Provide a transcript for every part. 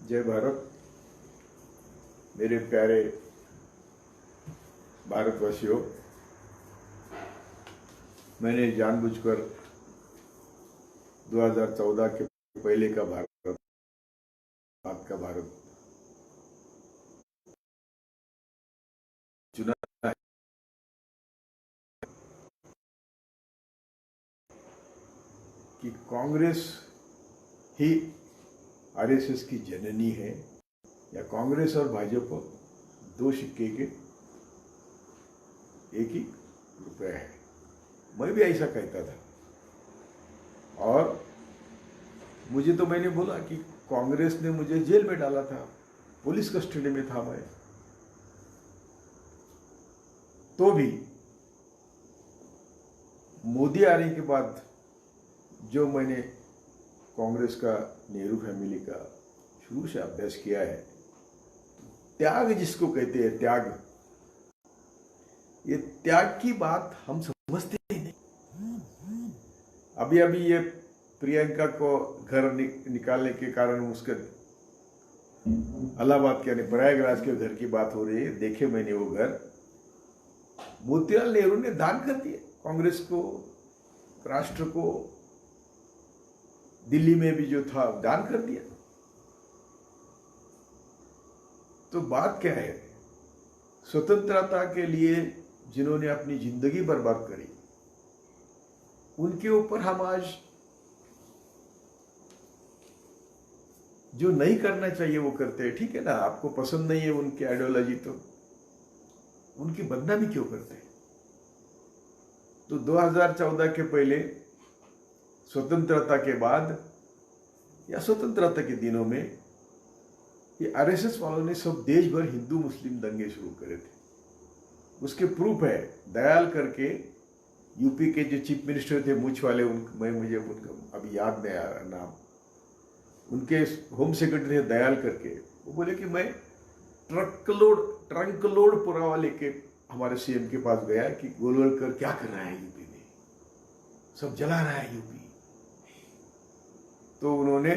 जय भारत। मेरे प्यारे भारतवासियों, मैंने जानबूझकर 2014 के पहले का भारत, बाद का भारत चुना है कि कांग्रेस ही आरएसएस की जननी है या कांग्रेस और भाजपा दो सिक्के के एक ही रुपया है। मैं भी ऐसा कहता था और मैंने बोला कि कांग्रेस ने मुझे जेल में डाला था, पुलिस कस्टडी में था मैं, तो भी मोदी आने के बाद जो मैंने कांग्रेस का, नेहरू फैमिली का शुरू से अभ्यास किया है, त्याग जिसको कहते हैं त्याग, ये त्याग की बात हम समझते ही नहीं। अभी अभी ये प्रियंका को घर निकालने के कारण उसके इलाहाबाद के यानी प्रयागराज के घर की बात हो रही है। देखे मैंने वो घर, मोतीलाल नेहरू ने दान कर दिए कांग्रेस को, राष्ट्र को। दिल्ली में भी जो था दान कर दिया। तो बात क्या है, स्वतंत्रता के लिए जिन्होंने अपनी जिंदगी बर्बाद करी, उनके ऊपर हम आज जो नहीं करना चाहिए वो करते हैं। ठीक है ना, आपको पसंद नहीं है उनकी आइडियोलॉजी, तो उनकी बदनामी क्यों करते हैं? तो 2014 के पहले, स्वतंत्रता के बाद या स्वतंत्रता के दिनों में ये आरएसएस वालों ने सब देश भर हिंदू मुस्लिम दंगे शुरू करे थे। उसके प्रूफ है, दयाल करके यूपी के जो चीफ मिनिस्टर थे मूछ वाले, मुझे उनका अभी याद नहीं आ रहा नाम, उनके होम सेक्रेटरी थे दयाल करके, वो बोले कि मैं ट्रंक लोड पुरावा लेके हमारे सीएम के पास गया कि गोलवलकर क्या कर रहा है यूपी में, सब जला रहा है यूपी। तो उन्होंने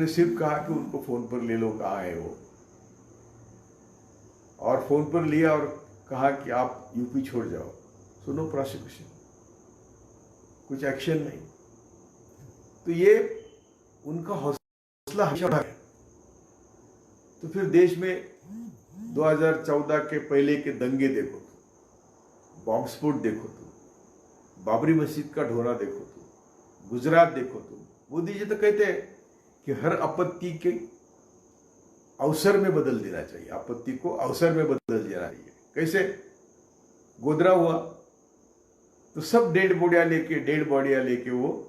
सिर्फ कहा कि उनको फोन पर ले लो, कहाँ है वो, और फोन पर लिया और कहा कि आप यूपी छोड़ जाओ। सुनो प्रोसिक्यूशन, कुछ एक्शन नहीं। तो ये उनका हौसला हमेशा बढ़ा है। तो फिर देश में 2014 के पहले के दंगे देखो तो, बॉम्ब स्फोट देखो तो, बाबरी मस्जिद का ढोना देखो तो, गुजरात देखो तो। मोदी जी तो कहते हैं कि हर आपत्ति के अवसर में बदल देना चाहिए, आपत्ति को अवसर में बदल देना चाहिए। कैसे? गोधरा हुआ तो सब डेड बॉडियां लेके वो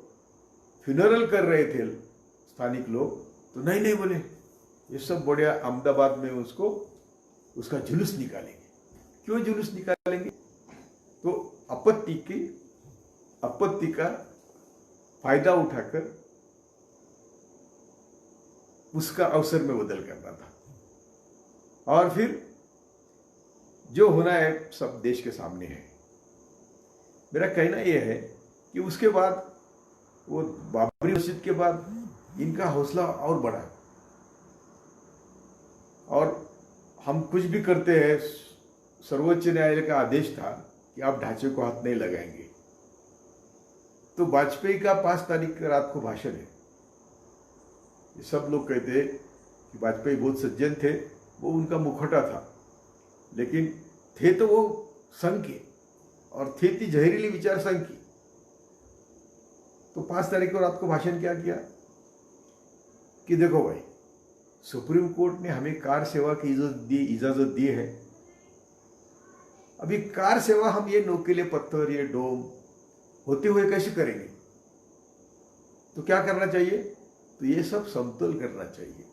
फ्यूनरल कर रहे थे स्थानिक लोग, तो नहीं बोले ये सब बॉडियां अहमदाबाद में उसका जुलूस निकालेंगे। क्यों जुलूस निकालेंगे? तो आपत्ति का फायदा उठाकर उसका अवसर में बदल करना था। और फिर जो होना है सब देश के सामने है। मेरा कहना यह है कि उसके बाद, वो बाबरी मस्जिद के बाद इनका हौसला और बढ़ा, और हम कुछ भी करते हैं, सर्वोच्च न्यायालय का आदेश था कि आप ढांचे को हाथ नहीं लगाएंगे। तो वाजपेयी का 5 तारीख की रात को भाषण है। ये सब लोग कहते हैं कि वाजपेयी बहुत सज्जन थे, वो उनका मुखौटा था, लेकिन थे तो वो संघ के, और थे थी जहरीली विचार संघ की। तो 5 तारीख को रात को भाषण क्या किया कि देखो भाई, सुप्रीम कोर्ट ने हमें कार सेवा की इजाजत दी है। अभी कार सेवा हम ये नोकीले पत्थर, ये डोम होते हुए कैसे करेंगे? तो क्या करना चाहिए? तो ये सब समतल करना चाहिए।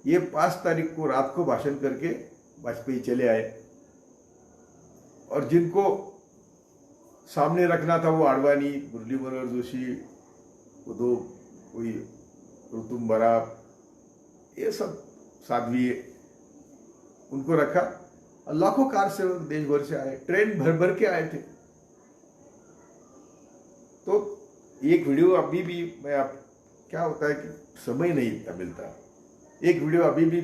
ये 5 तारीख को रात को भाषण करके वाजपेयी चले आए, और जिनको सामने रखना था वो आडवाणी, मुरली मनोहर जोशी, वो दो कोई ऋतुम बराब, ये सब साध्वी, उनको रखा। और लाखों कार सेवक देश भर से आए, ट्रेन भर के आए थे। तो एक वीडियो अभी भी मैं क्या होता है कि समय नहीं इतना मिलता। एक वीडियो अभी भी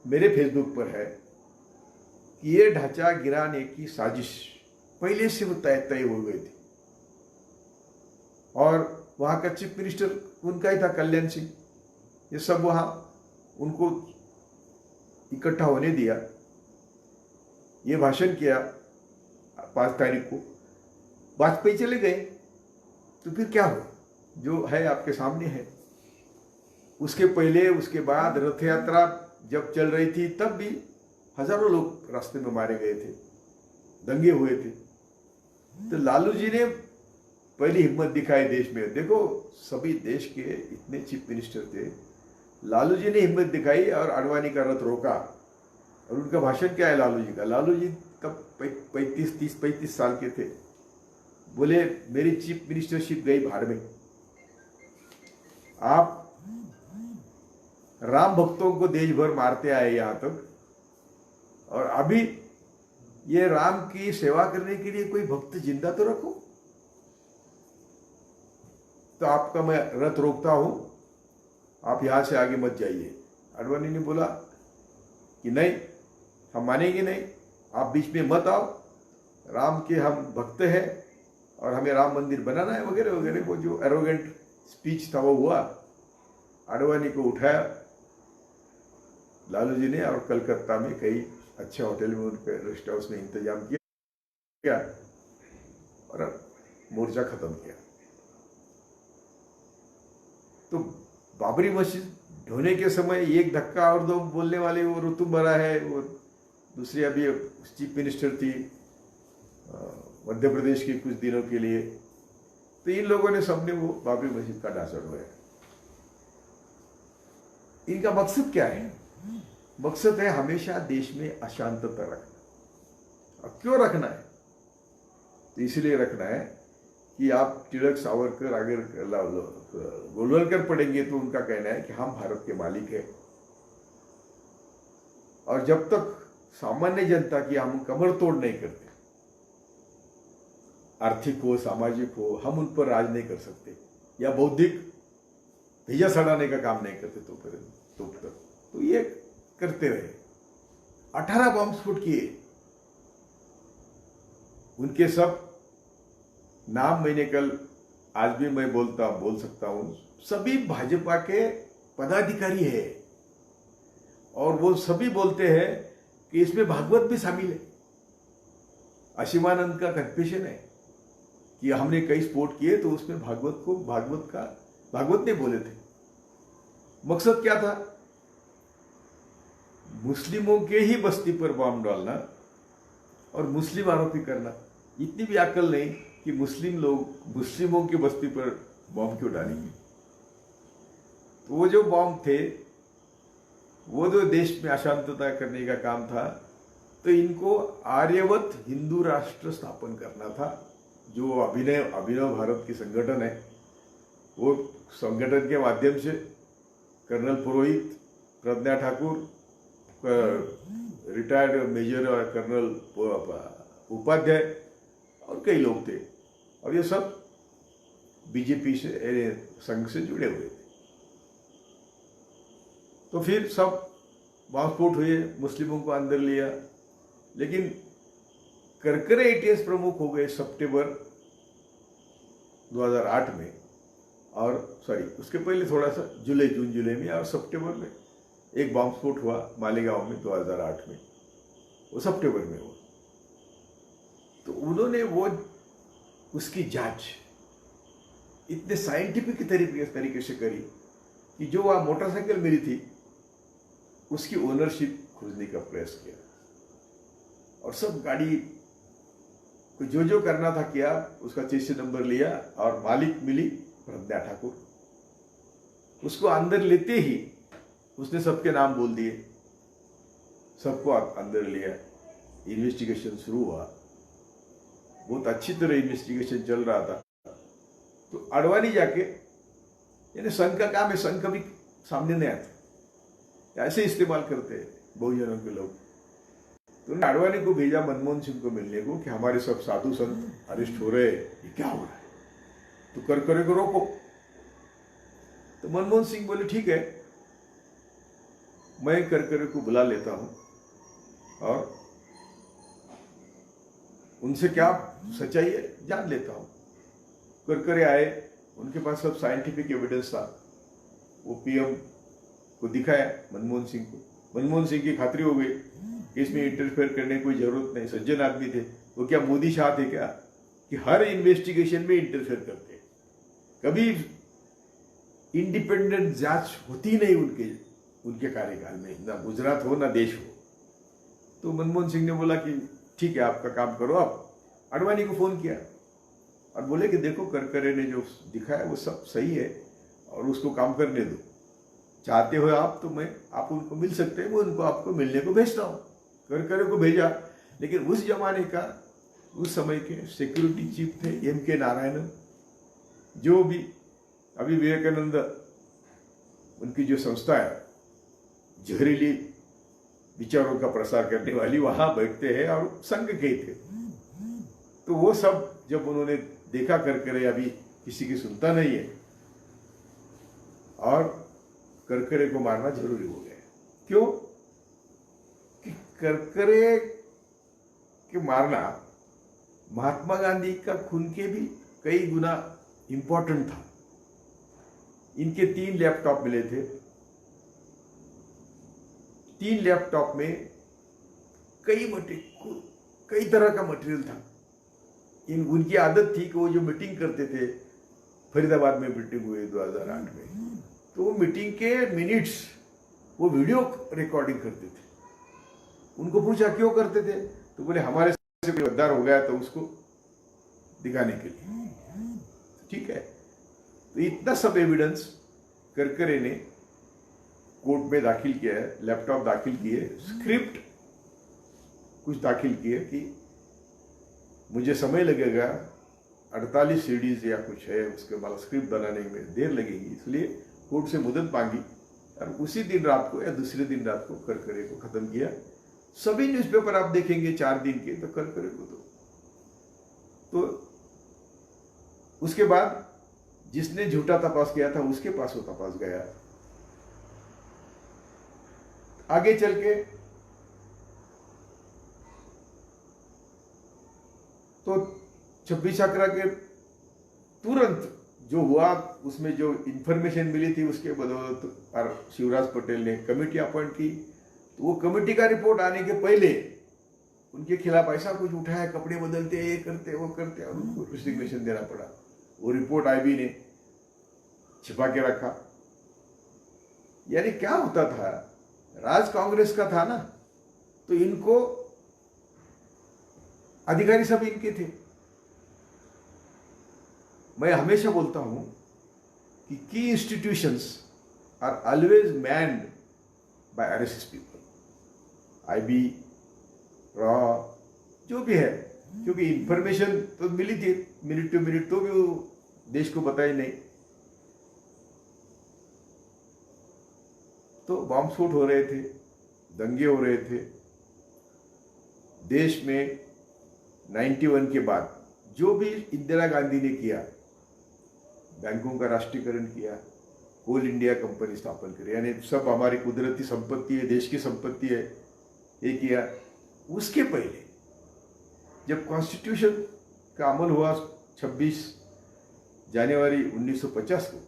मेरे फेसबुक पर है कि ये ढांचा गिराने की साजिश पहले से वो तय हो गई थी, और वहाँ का चीफ मिनिस्टर उनका ही था, कल्याण सिंह। ये सब वहाँ उनको इकट्ठा होने दिया, ये भाषण किया 5 तारीख को, वाजपेयी चले गए। तो फिर क्या हुआ? जो है आपके सामने है। उसके पहले उसके बाद रथ यात्रा जब चल रही थी तब भी हजारों लोग रास्ते में मारे गए थे, दंगे हुए थे। तो लालू जी ने पहली हिम्मत दिखाई देश में। देखो, सभी देश के इतने चीफ मिनिस्टर थे, लालू जी ने हिम्मत दिखाई और आडवाणी का रथ रोका। और उनका भाषण क्या है लालू जी का? लालू जी तब 35 साल के थे। बोले मेरी चीफ मिनिस्टरशिप गई भाड़ में। आप राम भक्तों को देश भर मारते आए यहां तक, और अभी ये राम की सेवा करने के लिए कोई भक्त जिंदा तो रखो। तो आपका मैं रथ रोकता हूं, आप यहां से आगे मत जाइए। आडवाणी ने बोला कि नहीं, हम मानेंगे नहीं, आप बीच में मत आओ, राम के हम भक्त हैं और हमें राम मंदिर बनाना है वगैरह वगैरह। वो जो एरोगेंट स्पीच था वो हुआ। आडवाणी को उठाया लालू जी ने और कलकत्ता में कई अच्छे होटल में उनके रेस्ट हाउस में इंतजाम किया और मोर्चा खत्म किया। तो बाबरी मस्जिद ढोने के समय एक धक्का और दो बोलने वाले वो ऋतुम्बरा है, वो दूसरी अभी चीफ मिनिस्टर थी मध्य प्रदेश की कुछ दिनों के लिए। तो इन लोगों ने सबने वो बाबरी मस्जिद का ढांचा ढोया। इनका मकसद क्या है? मकसद है हमेशा देश में अशांतता रखना। अब क्यों रखना है? तो इसलिए रखना है कि आप तिलक सावरकर अगर गोलवलकर पढ़ेंगे तो उनका कहना है कि हम भारत के मालिक हैं, और जब तक सामान्य जनता की हम कमर तोड़ नहीं करते, आर्थिक हो सामाजिक हो, हम उन पर राज नहीं कर सकते या बौद्धिक भेजा सड़ाने का काम नहीं करते तो ये करते रहे। 18 बम स्फोट किए। उनके सब नाम मैंने कल, आज भी मैं बोल सकता हूं, सभी भाजपा के पदाधिकारी है, और वो सभी बोलते हैं कि इसमें भागवत भी शामिल है। असीमानंद का कन्फेशन है कि हमने कई स्फोट किए, तो उसमें भागवत ने बोले थे। मकसद क्या था? मुस्लिमों के ही बस्ती पर बम डालना और मुस्लिम आरोपी करना। इतनी भी अकल नहीं कि मुस्लिम लोग मुस्लिमों की बस्ती पर बम क्यों डालेंगे। तो वो जो बम थे, वो जो देश में अशांतता करने का काम था, तो इनको आर्यवत हिंदू राष्ट्र स्थापन करना था। जो अभिनव भारत की संगठन है, वो संगठन के माध्यम से कर्नल पुरोहित, प्रज्ञा ठाकुर, रिटायर्ड मेजर और कर्नल उपाध्याय और कई लोग थे, और ये सब बीजेपी से संघ से जुड़े हुए थे। तो फिर सब बॉम्ब हुए, मुस्लिमों को अंदर लिया। लेकिन करकरे एटीएस प्रमुख हो गए सितंबर 2008 में, और उसके पहले थोड़ा सा जून जुलाई में, और सितंबर में एक बॉम्ब स्फोट हुआ मालेगांव में 2008 में, वो सितंबर में हुआ। तो उन्होंने वो उसकी जांच इतने साइंटिफिक तरीके से करी कि जो वह मोटरसाइकिल मिली थी उसकी ओनरशिप खोजने का प्रयास किया, और सब गाड़ी को जो करना था किया, उसका चेसी नंबर लिया, और मालिक मिली प्रज्ञा ठाकुर। उसको अंदर लेते ही उसने सबके नाम बोल दिए, सबको अंदर लिया। इन्वेस्टिगेशन शुरू हुआ, बहुत अच्छी तरह इन्वेस्टिगेशन चल रहा था। तो आडवाणी जाके, यानी संघ का काम है, संघ कभी सामने नहीं आता, ऐसे इस्तेमाल करते हैं बहुजनों के लोग। तो उन्होंने आडवाणी को भेजा मनमोहन सिंह को मिलने को कि हमारे सब साधु संत अरेस्ट हो रहे हैं, ये क्या हो रहा है, तो करकरे को रोको। तो मनमोहन सिंह बोले ठीक है, मैं करकरे को बुला लेता हूं और उनसे क्या सच्चाई है जान लेता हूं। करकरे आए, उनके पास सब साइंटिफिक एविडेंस था, वो पीएम को दिखाया मनमोहन सिंह को। मनमोहन सिंह की खातरी हो गई कि इसमें इंटरफेयर करने की कोई जरूरत नहीं, सज्जन आदमी थे वो, क्या मोदी शाह थे क्या कि हर इन्वेस्टिगेशन में इंटरफेयर करते। कभी इंडिपेंडेंट जांच होती नहीं उनके कार्यकाल में, ना गुजरात हो ना देश हो। तो मनमोहन सिंह ने बोला कि ठीक है आपका काम करो। आप आडवाणी को फोन किया और बोले कि देखो करकरे ने जो दिखाया वो सब सही है और उसको काम करने दो, चाहते हो आप तो आप उनको मिल सकते हैं, वो उनको आपको मिलने को भेजता हूं। करकरे को भेजा, लेकिन उस जमाने का उस समय के सिक्योरिटी चीफ थे M.K. नारायणन, जो भी अभी विवेकानंद उनकी जो संस्था है जहरीली विचारों का प्रसार करने वाली, वहां बैठते हैं और संघ के थे। तो वो सब जब उन्होंने देखा करकरे अभी किसी की सुनता नहीं है और करकरे को मारना जरूरी हो गया। क्यों कि करकरे के मारना महात्मा गांधी का खून के भी कई गुना इंपॉर्टेंट था। इनके 3 लैपटॉप मिले थे, 3 लैपटॉप में कई तरह का मटेरियल था। उनकी आदत थी कि वो जो मीटिंग करते थे, फरीदाबाद में मीटिंग हुई 2008 में, तो वो मीटिंग के मिनट्स वो वीडियो रिकॉर्डिंग करते थे। उनको पूछा क्यों करते थे, तो बोले हमारे से कोई गद्दार हो गया तो उसको दिखाने के लिए। ठीक है, तो इतना सब एविडेंस करकरे ने कोर्ट में दाखिल किया है, लैपटॉप दाखिल किए, स्क्रिप्ट कुछ दाखिल किए कि मुझे समय लगेगा, 48 सीडीज या कुछ है, उसके बाद स्क्रिप्ट बनाने में देर लगेगी, इसलिए कोर्ट से मुदत मांगी और उसी दिन रात को या दूसरे दिन रात को करकरे को खत्म किया। सभी न्यूज़पेपर आप देखेंगे 4 दिन के, तो करकरे को तो उसके बाद जिसने झूठा तपास किया था उसके पास वो तपास गया। आगे चल के तो 26 अकरा के तुरंत जो हुआ, उसमें जो इंफॉर्मेशन मिली थी उसके बदौलत शिवराज पटेल ने कमेटी अपॉइंट की। तो वो कमेटी का रिपोर्ट आने के पहले उनके खिलाफ ऐसा कुछ उठाया, कपड़े बदलते, ये करते वो करते, और उनको रिजिग्नेशन देना पड़ा। वो रिपोर्ट IB ने छिपा के रखा। यानी क्या होता था, राज कांग्रेस का था ना, तो इनको अधिकारी सब इनके थे। मैं हमेशा बोलता हूं कि की institutions are always manned by RSS people, IB, रॉ, जो भी है, क्योंकि इंफॉर्मेशन तो मिली थी मिनट टू मिनट, तो भी वो देश को बताई नहीं। तो बॉम्ब स्फोट हो रहे थे, दंगे हो रहे थे देश में। 91 के बाद जो भी इंदिरा गांधी ने किया, बैंकों का राष्ट्रीयकरण किया, कोल इंडिया कंपनी स्थापन करी, यानी सब हमारी कुदरती संपत्ति है, देश की संपत्ति है, ये किया। उसके पहले जब कॉन्स्टिट्यूशन का अमल हुआ 26 जनवरी 1950 को,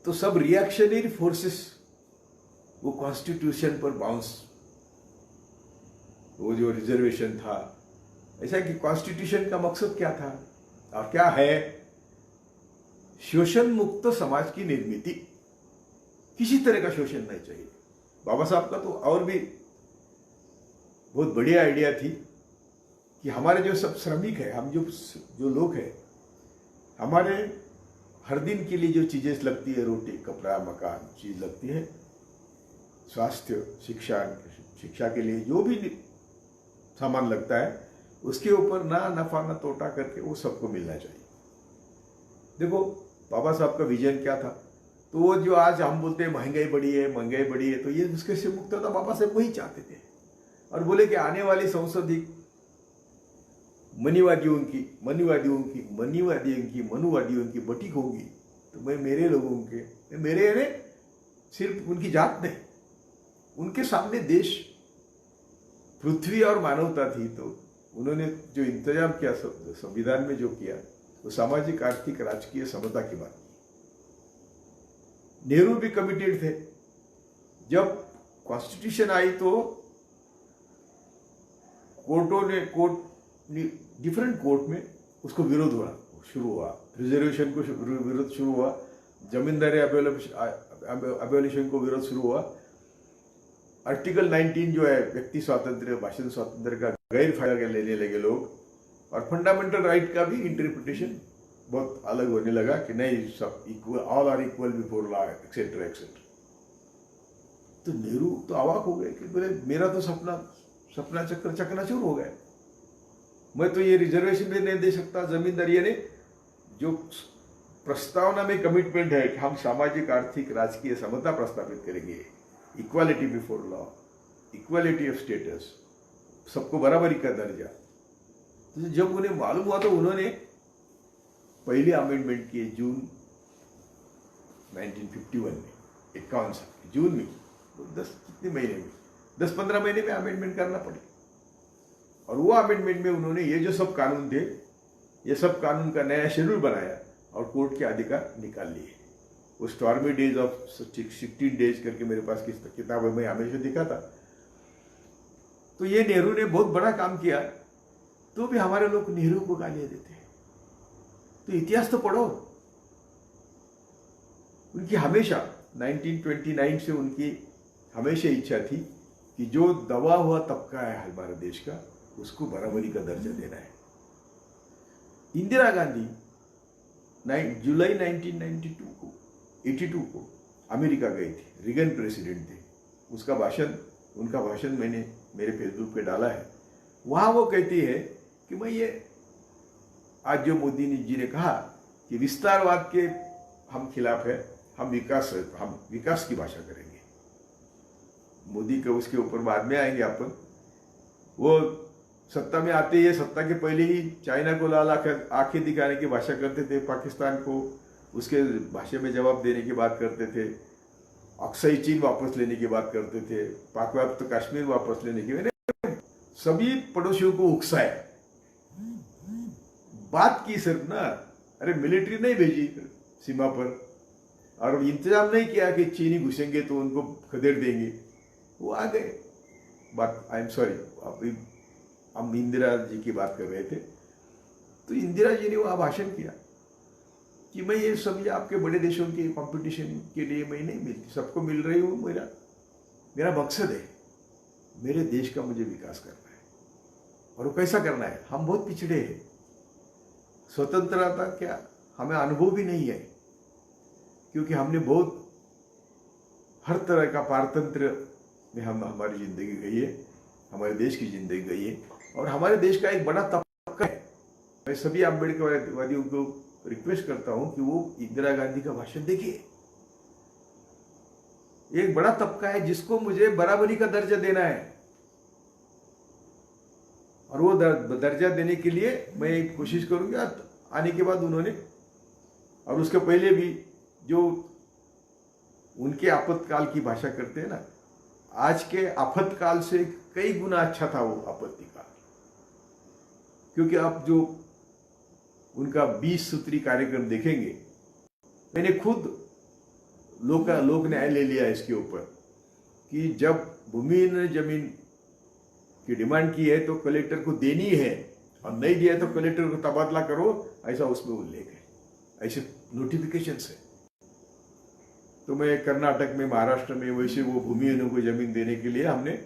तो सब रिएक्शनरी फोर्सेस वो कॉन्स्टिट्यूशन पर बाउंस, वो जो रिजर्वेशन था, ऐसा कि कॉन्स्टिट्यूशन का मकसद क्या था और क्या है, शोषण मुक्त समाज की निर्मित, किसी तरह का शोषण नहीं चाहिए। बाबा साहब का तो और भी बहुत बढ़िया आइडिया थी कि हमारे जो सब श्रमिक है, हम जो लोग हैं, हमारे हर दिन के लिए जो चीजें लगती है, रोटी, कपड़ा, मकान, चीज लगती है, स्वास्थ्य, शिक्षा के लिए जो भी सामान लगता है, उसके ऊपर ना नफा ना तोटा करके वो सबको मिलना चाहिए। देखो बाबा साहब का विजन क्या था, तो वो जो आज हम बोलते हैं महंगाई बढ़ी है, तो ये उसके से मुक्त था, बाबा साहब वही चाहते थे। और बोले कि आने वाली संसदीय मनुवादियों की बटीक होगी, तो मैं मेरे लोगों के, मेरे यानी सिर्फ उनकी जात नहीं, उनके सामने देश, पृथ्वी और मानवता थी। तो उन्होंने जो इंतजाम किया संविधान में जो किया वो सामाजिक आर्थिक राजकीय समता की बात की। नेहरू भी कमिटेड थे। जब कॉन्स्टिट्यूशन आई तो डिफरेंट कोर्ट में उसको विरोध हुआ, शुरू हुआ, रिजर्वेशन को विरोध शुरू हुआ, जमींदारी अबोलिशन को विरोध शुरू हुआ, आर्टिकल 19 जो है व्यक्ति स्वातंत्र्य, भाषण स्वातंत्र्य का गैर फायदा लेने लगे लोग, और फंडामेंटल राइट का भी इंटरप्रिटेशन बहुत अलग होने लगा कि नहीं सब equal, all are equal before law, etcetera etcetera. तो नेहरू तो अवाक हो गए कि बोले मेरा तो सपना चकनाचूर हो गया, मैं तो ये रिजर्वेशन भी नहीं दे सकता। जमींदारी ने जो प्रस्तावना में कमिटमेंट है कि हम सामाजिक आर्थिक राजकीय समता प्रस्तावित करेंगे, equality before law, equality of status, सबको बराबरी का दर्जा। तो जब उन्हें मालूम हुआ तो उन्होंने पहले अमेंडमेंट किए जून 1951 में, 51 साल जून में, 10-15 महीने में अमेंडमेंट करना पड़े। और वो अमेंडमेंट में उन्होंने ये जो सब कानून थे, ये सब कानून का नया शेड्यूल बनाया और कोर्ट के अधिकार निकाल लिए। वो स्टॉर्मी डेज ऑफ 16 डेज करके मेरे पास किताब है, मैं हमेशा दिखा था। तो ये नेहरू ने बहुत बड़ा काम किया, तो भी हमारे लोग नेहरू को गालियां देते हैं। तो इतिहास तो पढ़ो। उनकी हमेशा 1929 से उनकी हमेशा इच्छा थी कि जो दबा हुआ तबका है हमारे देश का, उसको बराबरी का दर्जा देना है। इंदिरा गांधी जुलाई 1982 को अमेरिका गई थी, रिगन प्रेसिडेंट थे। उनका भाषण मैंने मेरे फेसबुक पे डाला है। वहां वो कहती है कि मैं ये आज जो मोदी जी ने कहा कि विस्तारवाद के हम खिलाफ है, हम विकास की भाषा करेंगे। मोदी के उसके ऊपर बाद में आएंगे अपन। वो सत्ता में आते ही, सत्ता के पहले ही चाइना को लाल आंखें दिखाने की भाषा करते थे, पाकिस्तान को उसके भाषा में जवाब देने की बात करते थे, अक्साई चीन वापस लेने की बात करते थे, पाक व्याप्त कश्मीर वापस लेने की, सभी पड़ोसियों को उकसाया। बात की सिर्फ ना, अरे मिलिट्री नहीं भेजी सीमा पर, और इंतजाम नहीं किया कि चीनी घुसेंगे तो उनको खदेड़ देंगे। वो आ गए। बात, आई एम सॉरी, अभी हम इंदिरा जी की बात कर रहे थे। तो इंदिरा जी ने वहां भाषण किया कि मैं ये सभी आपके बड़े देशों के कंपटीशन के लिए मैं नहीं मिलती, सबको मिल रही हूँ। मेरा मकसद है, मेरे देश का मुझे विकास करना है। और वो कैसा करना है? हम बहुत पिछड़े हैं, स्वतंत्रता क्या हमें अनुभव भी नहीं है, क्योंकि हमने बहुत हर तरह का पारतंत्र में हमारी जिंदगी गई है, हमारे देश की जिंदगी गई है। और हमारे देश का एक बड़ा तबका है, मैं सभी अम्बेडकरवादियों को रिक्वेस्ट करता हूं कि वो इंदिरा गांधी का भाषण देखिए। एक बड़ा तबका है जिसको मुझे बराबरी का दर्जा देना है, और वो दर्जा देने के लिए मैं कोशिश करूंगा। आने के बाद उन्होंने, और उसके पहले भी जो उनके आपातकाल की भाषा करते हैं ना, आज के आफतकाल से कई गुना अच्छा था वो आपत्ति काल। क्योंकि आप जो उनका 20 सूत्री कार्यक्रम देखेंगे, मैंने खुद लोक न्याय ले लिया इसके ऊपर कि जब भूमि ने जमीन की डिमांड की है तो कलेक्टर को देनी है, और नहीं दिया तो कलेक्टर को तबादला करो, ऐसा उसमें उल्लेख है, ऐसे नोटिफिकेशन है। तो मैं कर्नाटक में, महाराष्ट्र में वैसे वो भूमिहीनों को जमीन देने के लिए हमने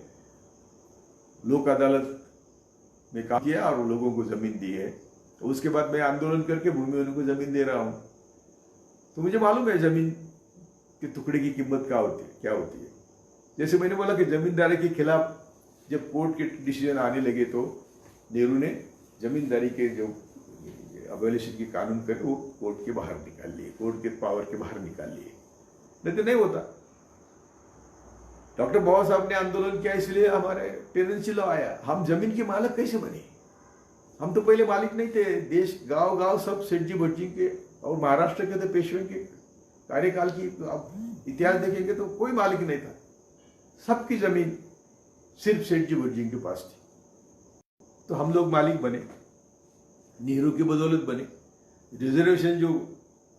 लोक अदालत में काम किया और लोगों को जमीन दी है। तो उसके बाद मैं आंदोलन करके भूमिहीनों को जमीन दे रहा हूं। तो मुझे मालूम है जमीन के टुकड़े की कीमत क्या होती है। जैसे मैंने बोला कि जमींदारी के खिलाफ जब कोर्ट के डिसीजन आने लगे तो नेहरू ने जमींदारी के जो अबोलिशन के कानून कर वो कोर्ट के बाहर निकाल लिए, कोर्ट के पावर के बाहर निकाल लिए, नहीं तो नहीं होता। डॉक्टर बाबा साहब ने आंदोलन किया, इसलिए हमारे टेनेंसी लॉ आया। हम जमीन के मालिक कैसे बने? हम तो पहले मालिक नहीं थे। देश गांव गांव सब सेठ जी भट्टी के और महाराष्ट्र के थे पेशवे के कार्यकाल की आप इतिहास देखेंगे तो कोई मालिक नहीं था, सबकी जमीन सिर्फ सेठ जी भुर्जी के पास थी। तो हम लोग मालिक बने, नेहरू की बदौलत बने। रिजर्वेशन जो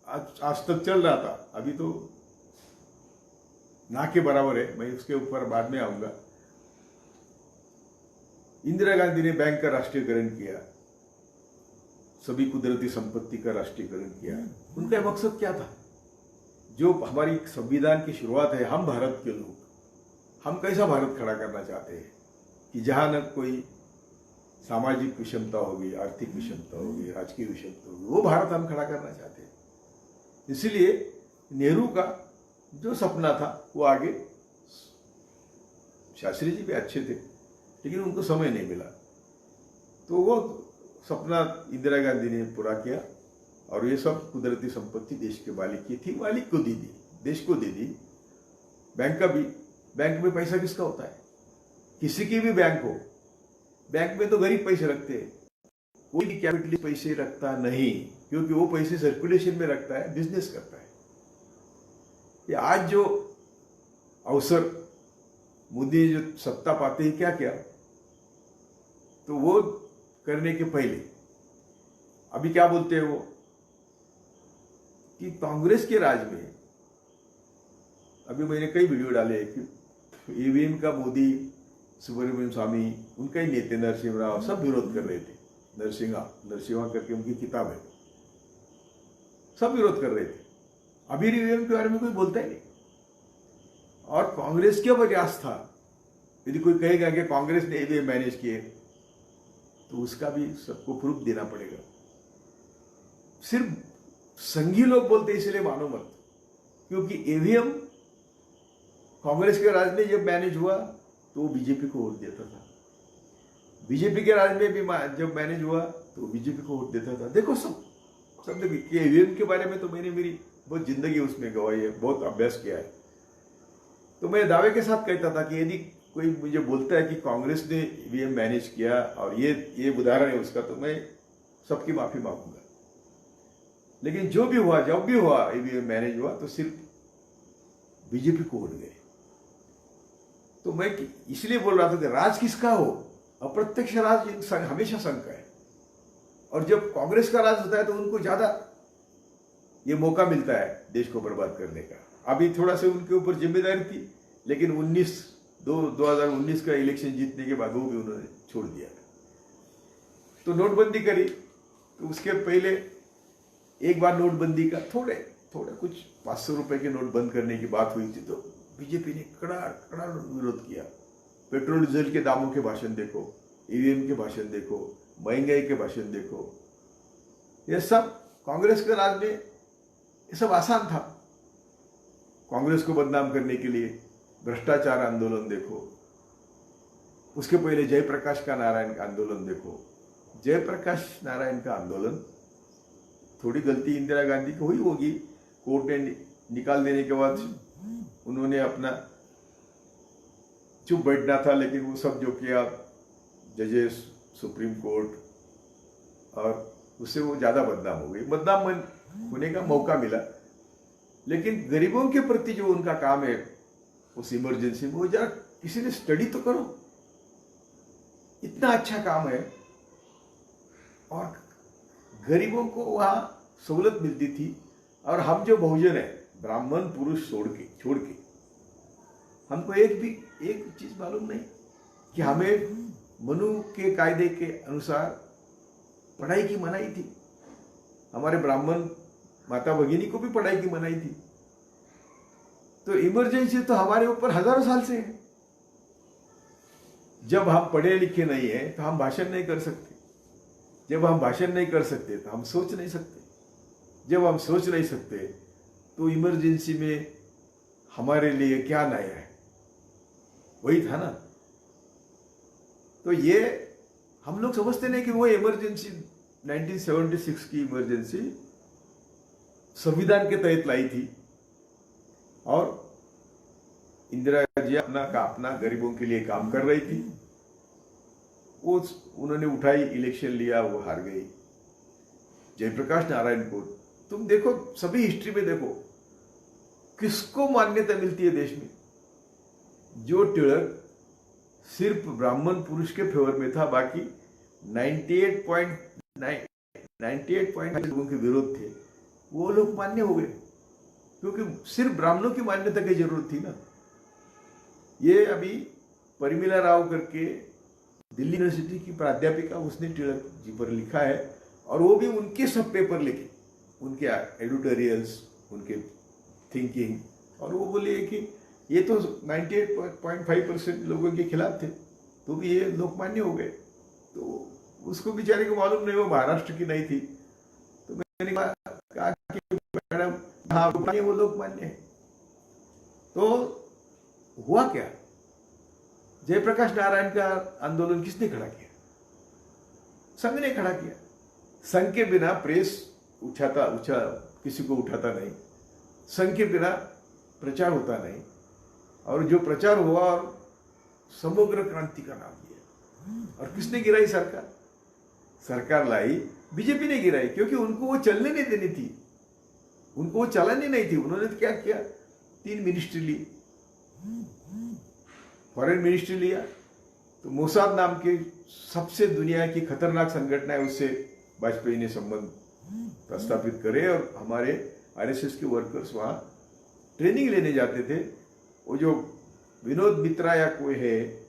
आज तक चल रहा था, अभी तो ना के बराबर है, मैं उसके ऊपर बाद में आऊंगा। इंदिरा गांधी ने बैंक का राष्ट्रीयकरण किया, सभी कुदरती संपत्ति का राष्ट्रीयकरण किया। उनका मकसद क्या था? जो हमारी संविधान की शुरुआत है, हम भारत के लोग, हम कैसा भारत खड़ा करना चाहते हैं कि जहां न कोई सामाजिक विषमता होगी, आर्थिक विषमता होगी, राजकीय विषमता होगी, वो भारत हम खड़ा करना चाहते हैं। इसलिए नेहरू का जो सपना था वो आगे, शास्त्री जी भी अच्छे थे लेकिन उनको समय नहीं मिला, तो वो सपना इंदिरा गांधी ने पूरा किया और ये सब कुदरती संपत्ति देश के मालिक की थी, मालिक को दे दी, देश को दे दी। बैंक का भी, बैंक में पैसा किसका होता है? किसी की भी बैंक हो, बैंक में तो गरीब पैसे रखते हैं, कोई भी कैपिटलिस्ट पैसे रखता नहीं, क्योंकि वो पैसे सर्कुलेशन में रखता है, बिजनेस करता है। ये आज जो अवसर मोदी जो सत्ता पाते ही क्या किया, तो वो करने के पहले अभी क्या बोलते हैं वो कि कांग्रेस के राज में, अभी मैंने कई वीडियो डाले कि ईवीएम का मोदी, सुब्रमण्यम स्वामी, उनका ही नेता नरसिंह राव सब विरोध कर रहे थे। नरसिंहा करके उनकी किताब है, सब विरोध कर रहे थे। अभी ईवीएम के बारे में कोई बोलता ही नहीं। और कांग्रेस क्या प्रयास था, यदि कोई कहेगा कि कांग्रेस ने ईवीएम मैनेज किए तो उसका भी सबको प्रूफ देना पड़ेगा। सिर्फ संघी लोग बोलते इसलिए मानो मत, क्योंकि ईवीएम कांग्रेस के राज में जब मैनेज हुआ तो बीजेपी को वोट देता था, बीजेपी के राज में भी जब मैनेज हुआ तो बीजेपी को वोट देता था। देखो सब देखिए, ईवीएम के बारे में तो मैंने मेरी बहुत जिंदगी उसमें गवाई है, बहुत अभ्यास किया है। तो मैं दावे के साथ कहता था कि यदि कोई मुझे बोलता है कि कांग्रेस ने ईवीएम मैनेज किया और ये उदाहरण है उसका, तो मैं सबकी माफी मांगूंगा। लेकिन जो भी हुआ, जब भी हुआ ईवीएम मैनेज हुआ तो सिर्फ बीजेपी को वोट गए। तो मैं इसलिए बोल रहा था कि राज किसका हो, अप्रत्यक्ष राज हमेशा संघ का है, और जब कांग्रेस का राज होता है तो उनको ज्यादा ये मौका मिलता है देश को बर्बाद करने का। अभी थोड़ा सा उनके ऊपर जिम्मेदारी थी, लेकिन 2019 का इलेक्शन जीतने के बाद वो भी उन्होंने छोड़ दिया। तो नोटबंदी करी, तो उसके पहले एक बार नोटबंदी का थोड़े कुछ 500 रुपए के नोट बंद करने की बात हुई थी, तो बीजेपी ने कड़ा विरोध किया। पेट्रोल डीजल के दामों के भाषण देखो, ईवीएम के भाषण देखो, महंगाई के भाषण देखो, ये सब कांग्रेस के राज में ये सब आसान था। कांग्रेस को बदनाम करने के लिए भ्रष्टाचार आंदोलन देखो, उसके पहले जयप्रकाश का नारायण का आंदोलन देखो। जयप्रकाश नारायण का आंदोलन, थोड़ी गलती इंदिरा गांधी की हुई होगी, कोर्ट ने निकाल देने के बाद उन्होंने अपना चुप बैठना था, लेकिन वो सब जो किया जजेस, सुप्रीम कोर्ट, और उससे वो ज्यादा बदनाम हो गई, बदनाम होने का मौका मिला। लेकिन गरीबों के प्रति जो उनका काम है उस इमरजेंसी में, वो जरा किसी ने स्टडी तो करो, इतना अच्छा काम है। और गरीबों को वहां सहूलत मिलती थी, और हम जो बहुजन है, ब्राह्मण पुरुष छोड़ के हमको एक चीज मालूम नहीं कि हमें मनु के कायदे के अनुसार पढ़ाई की मनाही थी। हमारे ब्राह्मण माता भगिनी को भी पढ़ाई की मनाही थी। तो इमरजेंसी तो हमारे ऊपर हजारों साल से है। जब हम पढ़े लिखे नहीं है तो हम भाषण नहीं कर सकते, जब हम भाषण नहीं कर सकते तो हम सोच नहीं सकते, जब हम सोच नहीं सकते तो इमरजेंसी में हमारे लिए क्या नया है, वही था ना। तो ये हम लोग समझते नहीं कि वो इमरजेंसी 1976 की इमरजेंसी संविधान के तहत लाई थी, और इंदिरा जी अपना गरीबों के लिए काम कर रही थी। वो उन्होंने उठाई, इलेक्शन लिया, वो हार गई। जयप्रकाश नारायण को तुम देखो, सभी हिस्ट्री में देखो, किसको मान्यता मिलती है देश में? जो टिळक सिर्फ ब्राह्मण पुरुष के फेवर में था, बाकी 98.9 लोगों के विरोध थे, वो लोग मान्य हो गए क्योंकि सिर्फ ब्राह्मणों की मान्यता की जरूरत थी ना। ये अभी परिमिला राव करके दिल्ली यूनिवर्सिटी की प्राध्यापिका, उसने टिळक जी पर लिखा है, और वो भी उनके सब पेपर लिखे, उनके एडिटोरियल्स, उनके थिंकिंग, और वो बोले कि ये तो 98.5% लोगों के खिलाफ थे, तो भी ये लोकमान्य हो गए। तो उसको बेचारे को मालूम नहीं, वो महाराष्ट्र की नहीं थी। तो मैंने कहा कि मैडम हाँ वो लोकमान्य है। तो हुआ क्या? जयप्रकाश नारायण का आंदोलन किसने खड़ा किया? संघ ने खड़ा किया। संघ के बिना प्रेस किसी को उठाता नहीं, संघ के बिना प्रचार होता नहीं, और जो प्रचार हुआ और समग्र क्रांति का नाम लिया। और किसने गिराई सरकार? सरकार लाई, बीजेपी ने गिराई, क्योंकि उनको वो चलने नहीं देनी थी, उनको वो चलानी नहीं थी। उन्होंने तो क्या किया? 3 मिनिस्ट्री ली, फॉरेन मिनिस्ट्री लिया, तो मोसाद नाम के सबसे दुनिया की खतरनाक संगठन है, उससे वाजपेयी ने संबंध प्रस्थापित करे, और हमारे आरएसएस के वर्कर्स वहां ट्रेनिंग लेने जाते थे। वो जो विनोद मित्रा या कोई है,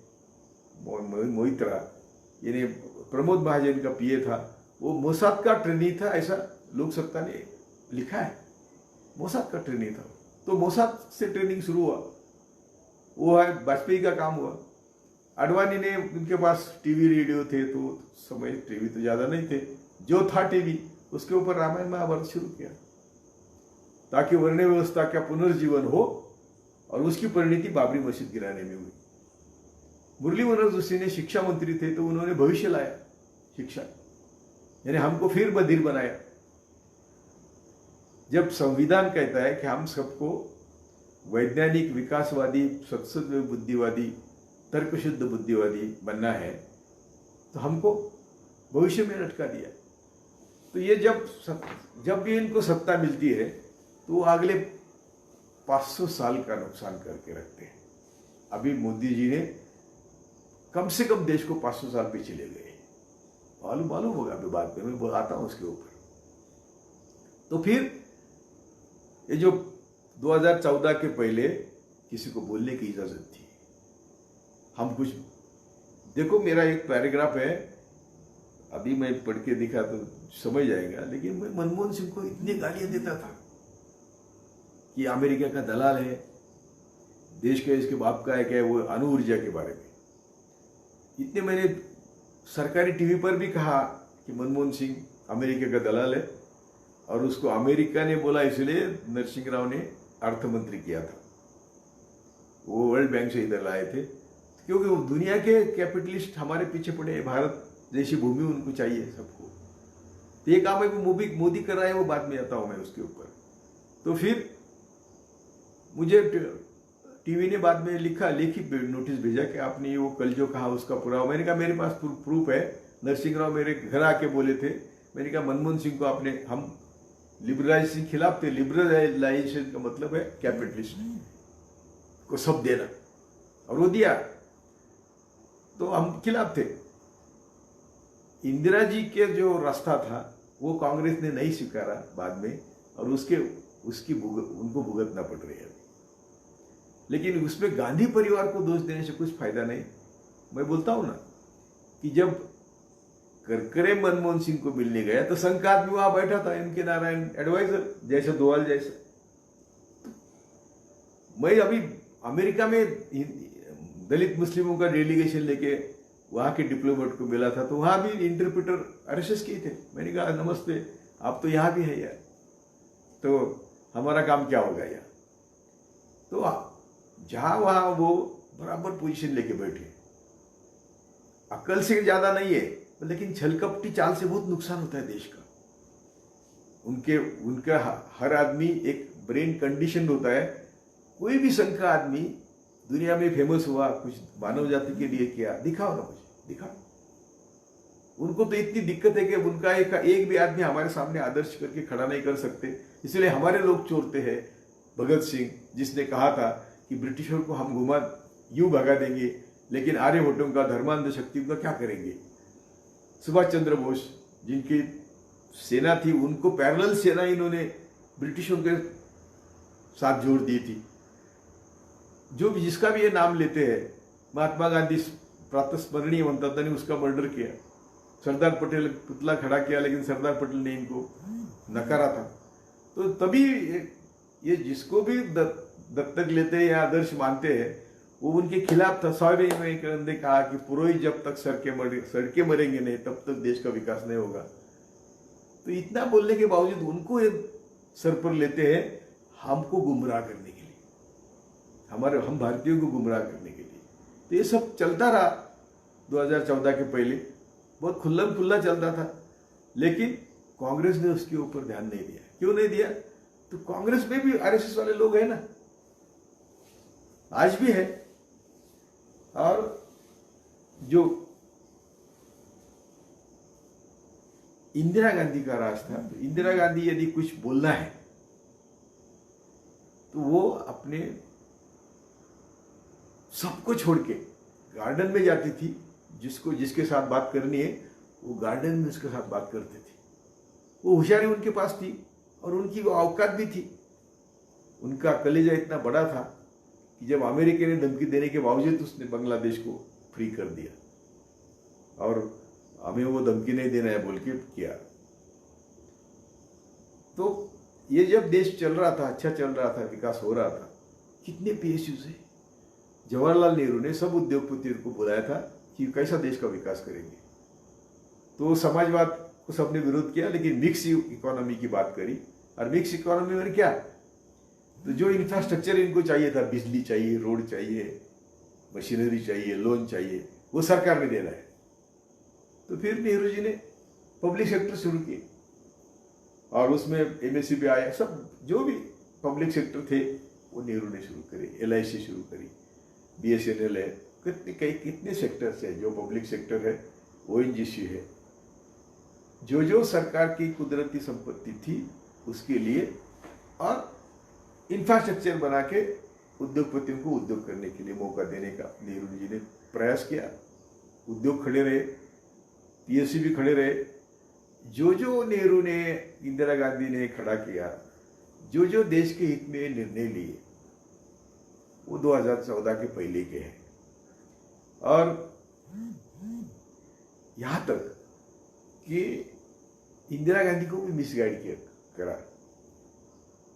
मोहित्रा, यानी प्रमोद महाजन का पीए था, वो मोसाद का ट्रेनी था, ऐसा लोक सत्ता ने लिखा है, मोसाद का ट्रेनी था। तो मोसाद से ट्रेनिंग शुरू हुआ, वो है वाजपेयी का काम हुआ। अडवाणी ने, उनके पास टीवी रेडियो थे, तो समय टीवी तो ज्यादा नहीं थे, जो था टीवी उसके ऊपर रामायण महाभारत शुरू किया, ताकि वर्ण व्यवस्था का पुनर्जीवन हो, और उसकी परिणति बाबरी मस्जिद गिराने में हुई। मुरली मनोहर जोशी ने शिक्षा मंत्री थे, तो उन्होंने भविष्य लाया शिक्षा, यानी हमको फिर बधिर बनाया। जब संविधान कहता है कि हम सबको वैज्ञानिक, विकासवादी, सत्सद बुद्धिवादी, तर्कशुद्ध बुद्धिवादी बनना है, तो हमको भविष्य में लटका दिया। तो ये जब भी इनको सत्ता मिलती है, तो वो अगले 500 साल का नुकसान करके रखते हैं। अभी मोदी जी ने कम से कम देश को 500 साल पीछे ले गए, मालूम होगा अभी बाद में मैं आता हूं उसके ऊपर। तो फिर ये जो 2014 के पहले किसी को बोलने की इजाजत थी, हम कुछ देखो, मेरा एक पैराग्राफ है, अभी मैं पढ़ के दिखा तो समझ जाएगा, लेकिन मैं मनमोहन सिंह को इतनी गालियां देता था कि अमेरिका का दलाल है, देश का इसके बाप का है, क्या वो अणु ऊर्जा के बारे में। इतने मैंने सरकारी टीवी पर भी कहा कि मनमोहन सिंह अमेरिका का दलाल है, और उसको अमेरिका ने बोला, इसलिए नरसिंह राव ने अर्थ मंत्री किया था, वो वर्ल्ड बैंक से इधर लाए थे, क्योंकि वो दुनिया के कैपिटलिस्ट हमारे पीछे पड़े हैं, भारत जैसी भूमि उनको चाहिए सबको। तो ये काम है मोदी कर रहा है, वो बाद में आता हूं मैं उसके ऊपर। तो फिर मुझे टीवी ने बाद में लिखी नोटिस भेजा कि आपने वो कल जो कहा उसका पुरावा। मैंने कहा मेरे पास प्रूफ है, नरसिंह राव मेरे घर आके बोले थे। मैंने कहा मनमोहन सिंह को आपने, हम लिबरलाइजेशन के खिलाफ थे, लिबरलाइजेशन का मतलब है कैपिटलिस्ट को सब देना, और वो दिया, तो हम खिलाफ थे। इंदिरा जी के जो रास्ता था वो कांग्रेस ने नहीं स्वीकारा बाद में, और उनको भुगतना पड़ रही है। लेकिन उसमें गांधी परिवार को दोष देने से कुछ फायदा नहीं। मैं बोलता हूं ना कि जब करकरे मनमोहन सिंह को मिलने गया, तो संघ का आदमी वहां बैठा था, इनके नारायण एडवाइजर जैसे दोवाल जैसे। मैं अभी अमेरिका में दलित मुस्लिमों का डेलीगेशन लेके वहां के डिप्लोमेट को मिला था, तो वहां भी इंटरप्रेटर आरएसएस के थे। मैंने कहा नमस्ते, आप तो यहां भी है यार, तो हमारा काम क्या होगा यार। तो जहां वहां वो बराबर पोजीशन लेके बैठे, अकल से ज्यादा नहीं है, लेकिन छलकपटी चाल से बहुत नुकसान होता है देश का। उनका हर आदमी एक ब्रेन कंडीशन होता है। कोई भी संघ का आदमी दुनिया में फेमस हुआ, कुछ मानव जाति के लिए किया, दिखाओ ना, कुछ दिखाओ। उनको तो इतनी दिक्कत है कि उनका एक भी आदमी हमारे सामने आदर्श करके खड़ा नहीं कर सकते, इसलिए हमारे लोग चोरते हैं, भगत सिंह, जिसने कहा था कि ब्रिटिशों को हम घुमा यूं भगा देंगे, लेकिन आर्यभट्टों का, धर्मांध शक्ति का क्या करेंगे। सुभाष चंद्र बोस, जिनकी सेना थी, उनको पैरेलल सेना इन्होंने ब्रिटिशों के साथ जोड़ दी थी। जो भी जिसका भी ये नाम लेते हैं, महात्मा गांधी प्रातस्मरणीय बनता था, ने उसका मर्डर किया। सरदार पटेल पुतला खड़ा किया, लेकिन सरदार पटेल ने इनको नकारा था। तो तभी ये जिसको भी दत्तक लेते हैं या आदर्श मानते हैं, वो उनके खिलाफ था। स्वामी विवेकानंद ने कहा कि पुरोहित जब तक सड़के मरेंगे नहीं, तब तक देश का विकास नहीं होगा। तो इतना बोलने के बावजूद उनको सर पर लेते हैं, हमको गुमराह करने के लिए, हम भारतीयों को गुमराह करने के लिए। तो ये सब चलता रहा 2014 के पहले, बहुत खुल्लम खुल्ला चलता था। लेकिन कांग्रेस ने उसके ऊपर ध्यान नहीं दिया। क्यों नहीं दिया? तो कांग्रेस में भी आरएसएस वाले लोग हैं ना, आज भी है। और जो इंदिरा गांधी का राज था, तो इंदिरा गांधी यदि कुछ बोलना है तो वो अपने सबको छोड़ के गार्डन में जाती थी। जिसके साथ बात करनी है वो गार्डन में उसके साथ बात करती थी। वो होशियारी उनके पास थी और उनकी वो औकात भी थी। उनका कलेजा इतना बड़ा था कि जब अमेरिका ने धमकी देने के बावजूद उसने बांग्लादेश को फ्री कर दिया और हमें वो धमकी नहीं देना है बोल के किया। तो ये जब देश चल रहा था, अच्छा चल रहा था, विकास हो रहा था, कितने पीएसयू से जवाहरलाल नेहरू ने सब उद्योगपतियों को बुलाया था कि कैसा देश का विकास करेंगे। तो समाजवाद को सबने विरोध किया, लेकिन मिक्स इकोनॉमी की बात करी। और मिक्स इकोनॉमी में क्या, तो जो इंफ्रास्ट्रक्चर इनको चाहिए था, बिजली चाहिए, रोड चाहिए, मशीनरी चाहिए, लोन चाहिए, वो सरकार ने देना है। तो फिर नेहरू जी ने पब्लिक सेक्टर शुरू किए और उसमें एमएससीबी आया। सब जो भी पब्लिक सेक्टर थे वो नेहरू ने शुरू करे। एलआईसी शुरू करी, बीएसएनएल है, कितने सेक्टर्स है जो पब्लिक सेक्टर है, ओएनजीसी है। जो सरकार की कुदरती संपत्ति थी उसके लिए, और इंफ्रास्ट्रक्चर बना के उद्योगपतियों को उद्योग करने के लिए मौका देने का नेहरू जी ने प्रयास किया। उद्योग खड़े रहे, पीएससी भी खड़े रहे। जो नेहरू ने, इंदिरा गांधी ने खड़ा किया, जो देश के हित में निर्णय लिए, वो 2014 के पहले के हैं। और यहां तक कि इंदिरा गांधी को भी मिसगाइड किया करा।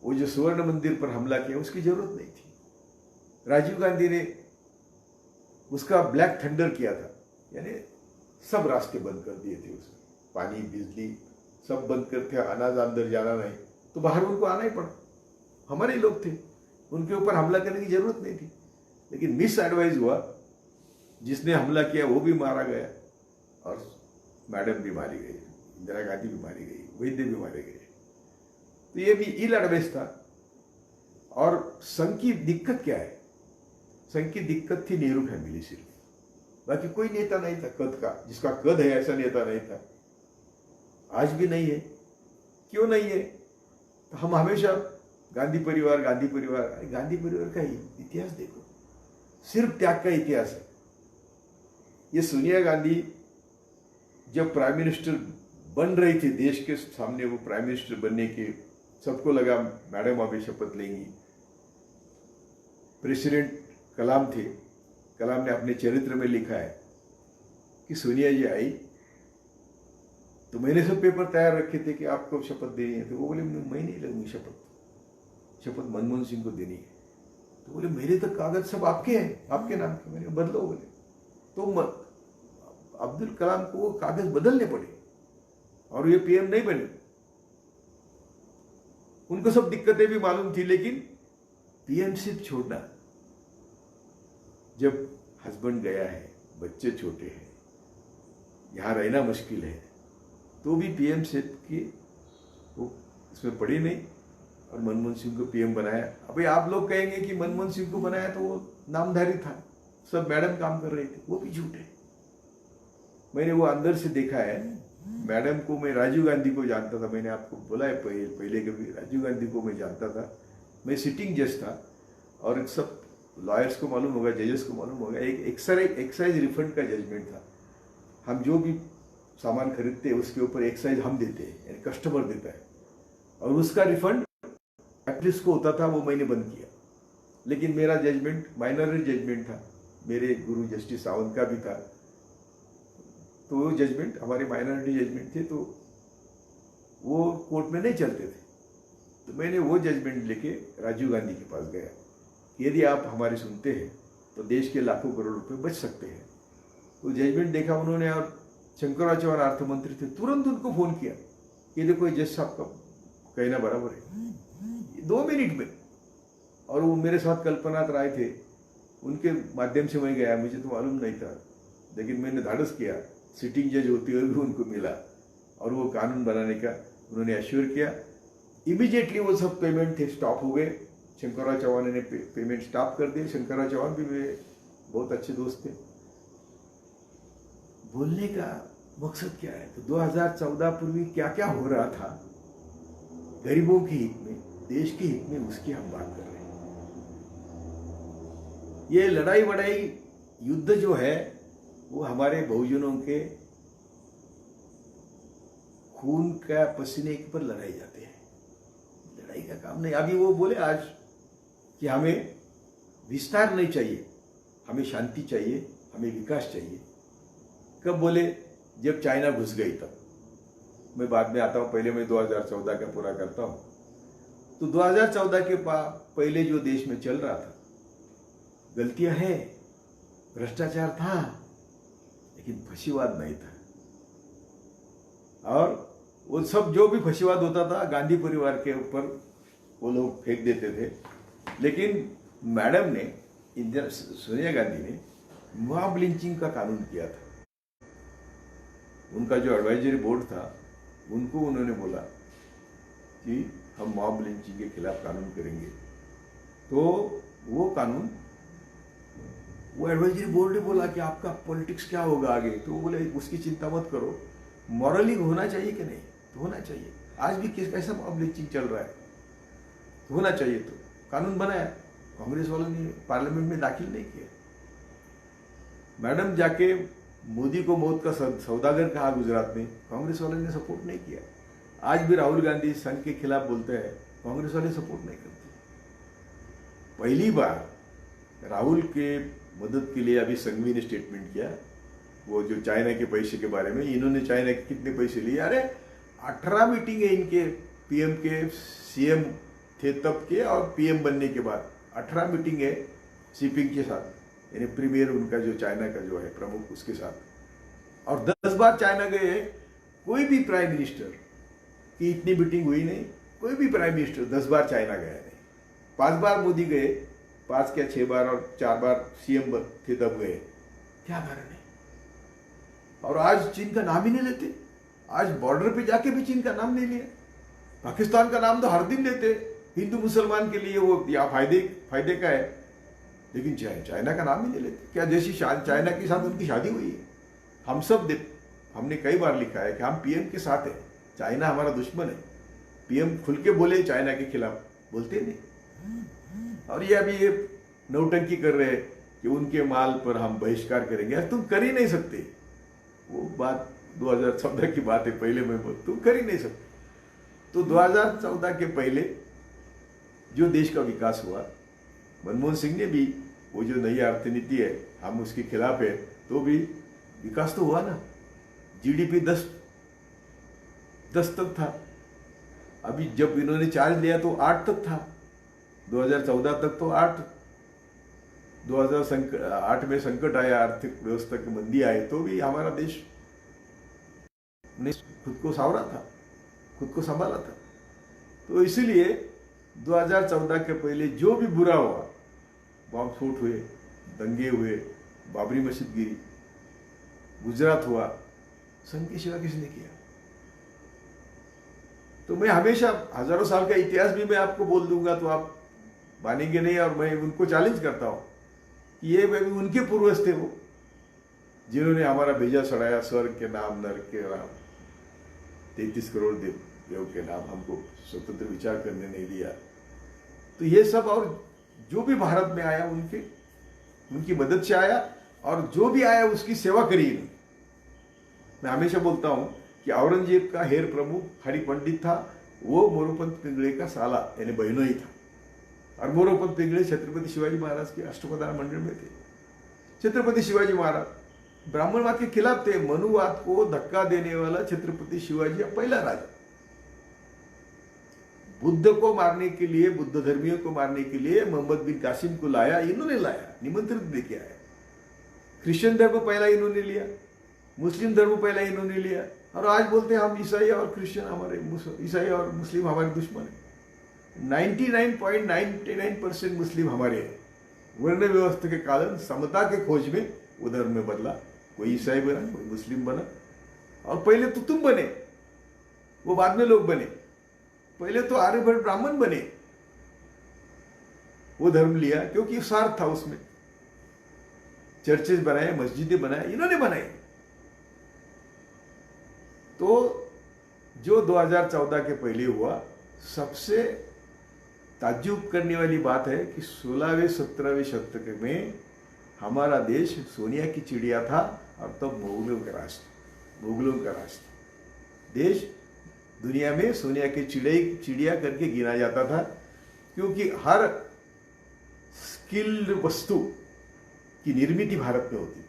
वो जो स्वर्ण मंदिर पर हमला किया उसकी जरूरत नहीं थी। राजीव गांधी ने उसका ब्लैक थंडर किया था, यानी सब रास्ते बंद कर दिए थे उसमें, पानी, बिजली सब बंद कर थे, अनाज अंदर जाना नहीं, तो बाहर उनको आना ही पड़ा। हमारे लोग थे, उनके ऊपर हमला करने की जरूरत नहीं थी। लेकिन मिस एडवाइज हुआ, जिसने हमला किया वो भी मारा गया और मैडम भी मारी गई, इंदिरा गांधी भी मारी गई, वैद्य भी मारे गए। तो ये भी इल एडवाइस था। और संघ की दिक्कत क्या है? संघ की दिक्कत थी नेहरू फैमिली सिर्फ, बाकी कोई नेता नहीं था कद का, जिसका कद है ऐसा नेता नहीं था। आज भी नहीं है। क्यों नहीं है? तो हम हमेशा गांधी परिवार का इतिहास देखो, सिर्फ त्याग का इतिहास है। ये सोनिया गांधी जब प्राइम मिनिस्टर बन रही थी, देश के सामने वो प्राइम मिनिस्टर बनने के, सबको लगा मैडम अभी शपथ लेंगी। प्रेसिडेंट कलाम थे, कलाम ने अपने चरित्र में लिखा है कि सोनिया जी आई तो मैंने सब पेपर तैयार रखे थे कि आपको शपथ देनी है। तो वो बोले मैं नहीं लूंगी शपथ मनमोहन सिंह को देनी है। तो बोले मेरे तो कागज सब आपके हैं, आपके नाम के। मैंने बदलो बोले। तो अब्दुल कलाम को वो कागज बदलने पड़े और ये पीएम नहीं बने। उनको सब दिक्कतें भी मालूम थी, लेकिन पीएमशिप छोड़ना, जब हस्बैंड गया है, बच्चे छोटे हैं, यहां रहना मुश्किल है, तो भी पीएमशिप की वो इसमें पड़ी नहीं और मनमोहन सिंह को पीएम बनाया। अभी आप लोग कहेंगे कि मनमोहन सिंह को बनाया तो वो नामधारी था, सब मैडम काम कर रहे थे, वो भी झूठ है। मैंने वो अंदर से देखा है। मैडम को मैं राजीव गांधी को जानता था, मैंने आपको बोला है पहले कभी, राजीव गांधी को मैं जानता था। मैं सिटिंग जज था और सब लॉयर्स को मालूम होगा, जजेस को मालूम होगा, एक एक्साइज रिफंड का जजमेंट था। हम जो भी सामान खरीदते हैं उसके ऊपर एक्साइज हम देते हैं, यानी कस्टमर देता है, और उसका रिफंड एटलीस्ट को होता था, वो मैंने बंद किया। लेकिन मेरा जजमेंट माइनॉरिटी जजमेंट था, मेरे गुरु जस्टिस सावंत का भी था, तो वो जजमेंट हमारे माइनॉरिटी जजमेंट थे, तो वो कोर्ट में नहीं चलते थे। तो मैंने वो जजमेंट लेके राजीव गांधी के पास गया, यदि आप हमारी सुनते हैं तो देश के लाखों करोड़ रुपए बच सकते हैं। तो जजमेंट देखा उन्होंने, और शंकरराव चौहान अर्थ मंत्री थे, तुरंत उनको फोन किया कि देखो जज साहब का कहना बराबर है, 2 मिनट में। और वो मेरे साथ कल्पनाथ राय थे, उनके माध्यम से मैं गया, मुझे तो मालूम नहीं था, लेकिन मैंने धाड़स किया, सिटिंग जज होते हुए भी उनको मिला और वो कानून बनाने का उन्होंने एश्योर किया। इमीडिएटली वो सब पेमेंट थे स्टॉप हो गए। शंकरराव चौहान ने पेमेंट स्टॉप कर दिए। शंकरराव चौहान भी मेरे बहुत अच्छे दोस्त थे। बोलने का मकसद क्या है, तो 2014 पूर्वी क्या क्या हो रहा था गरीबों के हित में, देश के हित में, उसकी हम बात कर रहे हैं। ये लड़ाई वड़ाई युद्ध जो है वो हमारे बहुजनों के खून का पसीने पर लड़ाई जाते हैं, लड़ाई का काम नहीं। अभी वो बोले आज कि हमें विस्तार नहीं चाहिए, हमें शांति चाहिए, हमें विकास चाहिए। कब बोले, जब चाइना घुस गई तब। मैं बाद में आता हूं, पहले मैं 2014 का पूरा करता हूं। तो 2014 के पहले जो देश में चल रहा था, गलतियां हैं, भ्रष्टाचार था, लेकिन फसीवाद नहीं था। और वो सब जो भी फसीवाद होता था गांधी परिवार के ऊपर वो लोग फेंक देते थे। लेकिन मैडम ने, इंदिरा सोनिया गांधी ने मॉब लिंचिंग का कानून किया था। उनका जो एडवाइजरी बोर्ड था, उनको उन्होंने बोला कि हम मॉब लिंचिंग के खिलाफ कानून करेंगे। तो वो कानून, वो एडवाइजरी बोर्ड ने बोला कि आपका पॉलिटिक्स क्या होगा आगे, तो वो बोले उसकी चिंता मत करो, मॉरली होना चाहिए कि नहीं, तो होना चाहिए। आज भी कैसा मॉब लिंचिंग चल रहा है, तो होना चाहिए। तो कानून बनाया, कांग्रेस वालों ने पार्लियामेंट में दाखिल नहीं किया। मैडम जाके मोदी को मौत का सौदागर कहा गुजरात में, कांग्रेस वालों ने सपोर्ट नहीं किया। आज भी राहुल गांधी संघ के खिलाफ बोलते हैं, कांग्रेस वाले सपोर्ट नहीं करते। पहली बार राहुल के मदद के लिए अभी संघवी ने स्टेटमेंट किया, वो जो चाइना के पैसे के बारे में, इन्होंने चाइना के कितने पैसे लिए। अरे 18 मीटिंग है इनके, पीएम के, सीएम थे तब के और पीएम बनने के बाद 18 मीटिंग है सीपिंग के साथ, यानी प्रीमियर उनका जो चाइना का जो है प्रमुख, उसके साथ। और 10 बार चाइना गए, कोई भी प्राइम मिनिस्टर की इतनी मीटिंग हुई नहीं, कोई भी प्राइम मिनिस्टर 10 बार चाइना गया नहीं। 5 बार मोदी गए, 5 क्या 6 बार, और 4 बार सीएम थे तब गए। क्या कारण है? और आज चीन का नाम ही नहीं लेते। आज बॉर्डर पे जाके भी चीन का नाम नहीं लिया। पाकिस्तान का नाम तो हर दिन लेते, हिंदू मुसलमान के लिए वो या फायदे का है, लेकिन चाइना का नाम ही नहीं लेते। क्या जैसी चाइना के साथ उनकी शादी हुई है? हम सब हमने कई बार लिखा है कि हम पीएम के साथ है, चाइना हमारा दुश्मन है। पीएम खुल के बोले चाइना के खिलाफ, बोलते नहीं। और ये अभी ये नौटंकी कर रहे हैं कि उनके माल पर हम बहिष्कार करेंगे। यार तुम कर ही नहीं सकते। वो बात 2014 की बात है, पहले मैं तुम कर ही नहीं सकते। तो 2014 के पहले जो देश का विकास हुआ, मनमोहन सिंह ने भी वो जो नई अर्थनीति है, हम उसके खिलाफ है, तो भी विकास तो हुआ ना। जीडीपी 10 तक था, अभी जब इन्होंने चार्ज लिया तो 8 तक था। 2014 तक तो 8, 2008 में संकट आया, आर्थिक व्यवस्था की मंदी आई, तो भी हमारा देश ने खुद को सावरा था, खुद को संभाला था। तो इसीलिए 2014 के पहले जो भी बुरा हुआ, बॉम्ब स्फोट हुए, दंगे हुए, बाबरी मस्जिद गिरी, गुजरात हुआ, संघ की सेवा किसने किया? तो मैं हमेशा हजारों साल का इतिहास भी मैं आपको बोल दूंगा तो आप मानेंगे नहीं। और मैं उनको चैलेंज करता हूं कि ये भी उनके पूर्वज थे, वो जिन्होंने हमारा भेजा सड़ाया, स्वर्ग के नाम, नरक के नाम, 33 करोड़ देव के नाम, हमको स्वतंत्र विचार करने नहीं दिया। तो ये सब, और जो भी भारत में आया उनकी मदद से आया, और जो भी आया उसकी सेवा करी इन्होंने। मैं हमेशा बोलता हूं कि औरंगजेब का हेर प्रमुख हरि पंडित था, वो मोरोपंत पिंगळे का साला यानी बहनोई था, और मोरोपंत पिंगळे छत्रपति शिवाजी महाराज के अष्टप्रधान मंडल में थे। छत्रपति शिवाजी महाराज ब्राह्मणवाद के खिलाफ थे, मनुवाद को धक्का देने वाला छत्रपति शिवाजी का पहला राजा। बुद्ध को मारने के लिए, बुद्ध धर्मियों को मारने के लिए मोहम्मद बिन कासिम को लाया, इन्होंने लाया, निमंत्रित देके आया। क्रिश्चियन धर्म पहला इन्होंने लिया, मुस्लिम धर्म पहला इन्होंने लिया, और आज बोलते हैं हम ईसाई और क्रिश्चियन हमारे, ईसाई और मुस्लिम हमारे दुश्मन है। 99.99% मुस्लिम हमारे हैं। वर्ण व्यवस्था के कारण समता के खोज में वो धर्म में बदला, कोई ईसाई बना, कोई मुस्लिम बना, और पहले तो तुम बने, वो बाद में लोग बने। पहले तो आर्यभट्ट ब्राह्मण बने, वो धर्म लिया क्योंकि स्वार्थ था उसमें। चर्चेज बनाए, मस्जिदें बनाए, इन्होंने बनाई। तो जो 2014 के पहले हुआ, सबसे ताज्जुब करने वाली बात है कि 16वें 17वें शतक में हमारा देश सोनिया की चिड़िया था, और तब मुगलों का राज था। देश दुनिया में सोनिया की चिड़िया करके गिना जाता था, क्योंकि हर स्किल्ड वस्तु की निर्मित भारत में होती थी।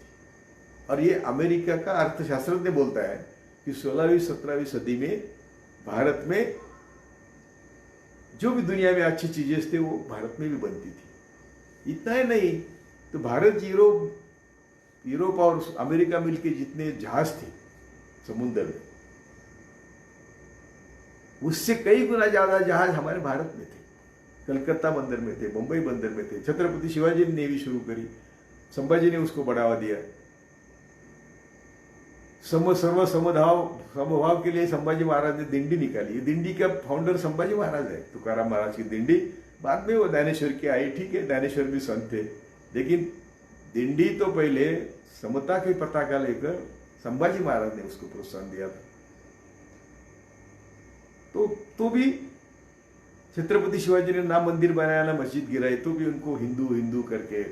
और ये अमेरिका का अर्थशास्त्रज्ञ बोलता है कि 16वीं 17वीं सदी में भारत में जो भी दुनिया में अच्छी चीजें थे वो भारत में भी बनती थी। इतना ही नहीं, तो भारत, यूरोप और अमेरिका मिलके जितने जहाज थे समुद्र में, उससे कई गुना ज्यादा जहाज हमारे भारत में थे। कलकत्ता बंदर में थे, मुंबई बंदर में थे। छत्रपति शिवाजी ने नेवी शुरू करी, संभाजी ने उसको बढ़ावा दिया। सर्व समभाव के लिए संभाजी महाराज ने दिंडी निकाली। दिंडी का फाउंडर संभाजी महाराज है, तुकाराम महाराज की दिंडी। बाद में वो ज्ञानेश्वर की आई, ठीक है, ज्ञानेश्वर भी संत थे, लेकिन दिंडी तो पहले समता के पताका लेकर संभाजी महाराज ने उसको प्रोत्साहन दिया था। तो भी छत्रपति शिवाजी ने ना मंदिर बनाया ना मस्जिद गिराई, तो भी उनको हिंदू हिंदू करके।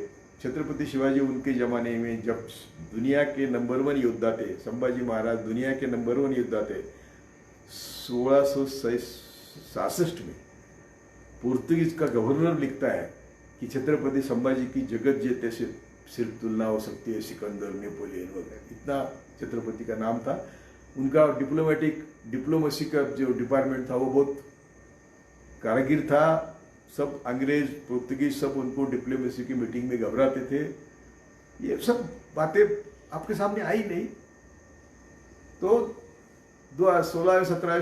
छत्रपति शिवाजी उनके जमाने में जब दुनिया के नंबर 1 योद्धा थे, संभाजी महाराज दुनिया के नंबर 1 योद्धा थे। 1666 में पोर्तुगीज का गवर्नर लिखता है कि छत्रपति संभाजी की जगत जेते से सिर्फ तुलना हो सकती है सिकंदर, नेपोलियन वगैरह। इतना छत्रपति का नाम था। उनका डिप्लोमेसी का जो डिपार्टमेंट था वो बहुत कारीगर था। सब अंग्रेज, पोर्तुगीज सब उनको डिप्लोमेसी की मीटिंग में घबराते थे। ये सब बातें आपके सामने आई नहीं। तो 16वें 17वें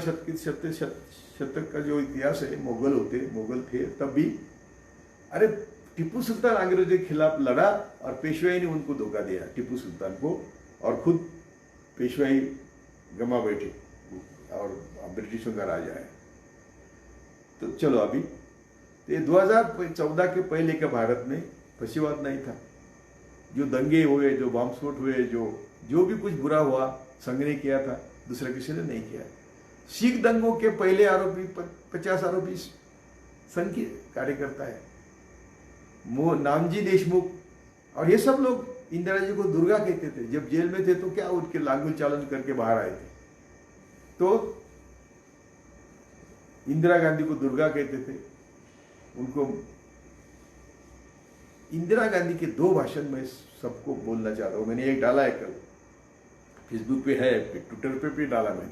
शतक का जो इतिहास है, मुगल थे तब भी। अरे टीपू सुल्तान अंग्रेजों के खिलाफ लड़ा और पेशवाई ने उनको धोखा दिया, टीपू सुल्तान को, और खुद पेशवाई गमा बैठे और ब्रिटिशों का राजा है। तो चलो अभी तो 2014 के पहले के भारत में फसीवाद नहीं था। जो दंगे हुए, जो बॉम्बस्फोट हुए, जो भी कुछ बुरा हुआ, संघ ने किया था, दूसरा किसी ने नहीं किया। सिख दंगों के पहले आरोपी 50 आरोपी संघ के कार्यकर्ता है, नामजी देशमुख, और ये सब लोग इंदिरा जी को दुर्गा कहते थे। जब जेल में थे तो क्या उनके लांगुल चालन करके बाहर आए थे। तो इंदिरा गांधी को दुर्गा कहते थे। उनको इंदिरा गांधी के 2 भाषण में सबको बोलना चाहता हूं। मैंने एक डाला है, कल फेसबुक पे है, ट्विटर पे भी डाला मैंने,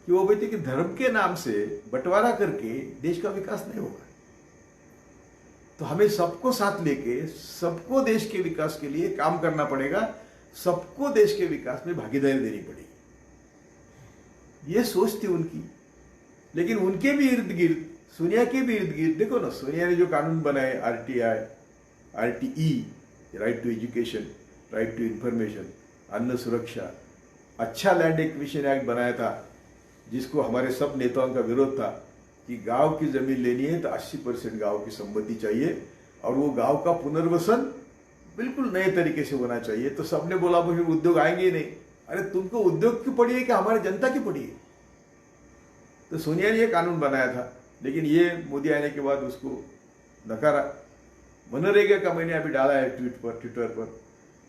कि वो कहते कि धर्म के नाम से बंटवारा करके देश का विकास नहीं होगा। तो हमें सबको साथ लेके सबको देश के विकास के लिए काम करना पड़ेगा, सबको देश के विकास में भागीदारी देनी पड़ेगी। ये सोच थी उनकी। लेकिन उनके भी इर्द गिर्द, सोनिया के भी इर्द गिर्द, देखो ना, सोनिया ने जो कानून बनाए, RTE, right to education, right to information, अन्न सुरक्षा, अच्छा लैंड एक्विजिशन एक्ट बनाया था, जिसको हमारे सब नेताओं का विरोध था कि गांव की जमीन लेनी है तो 80% गांव की संपत्ति चाहिए, और वो गांव का पुनर्वसन बिल्कुल नए तरीके से होना चाहिए। तो सबने बोला फिर उद्योग आएंगे ही नहीं। अरे तुमको उद्योग की पड़ी है कि हमारी जनता की पड़ी है? तो सोनिया ने यह कानून बनाया था, लेकिन ये मोदी आने के बाद उसको नकारा। मनरेगा का मैंने अभी डाला है ट्विटर पर,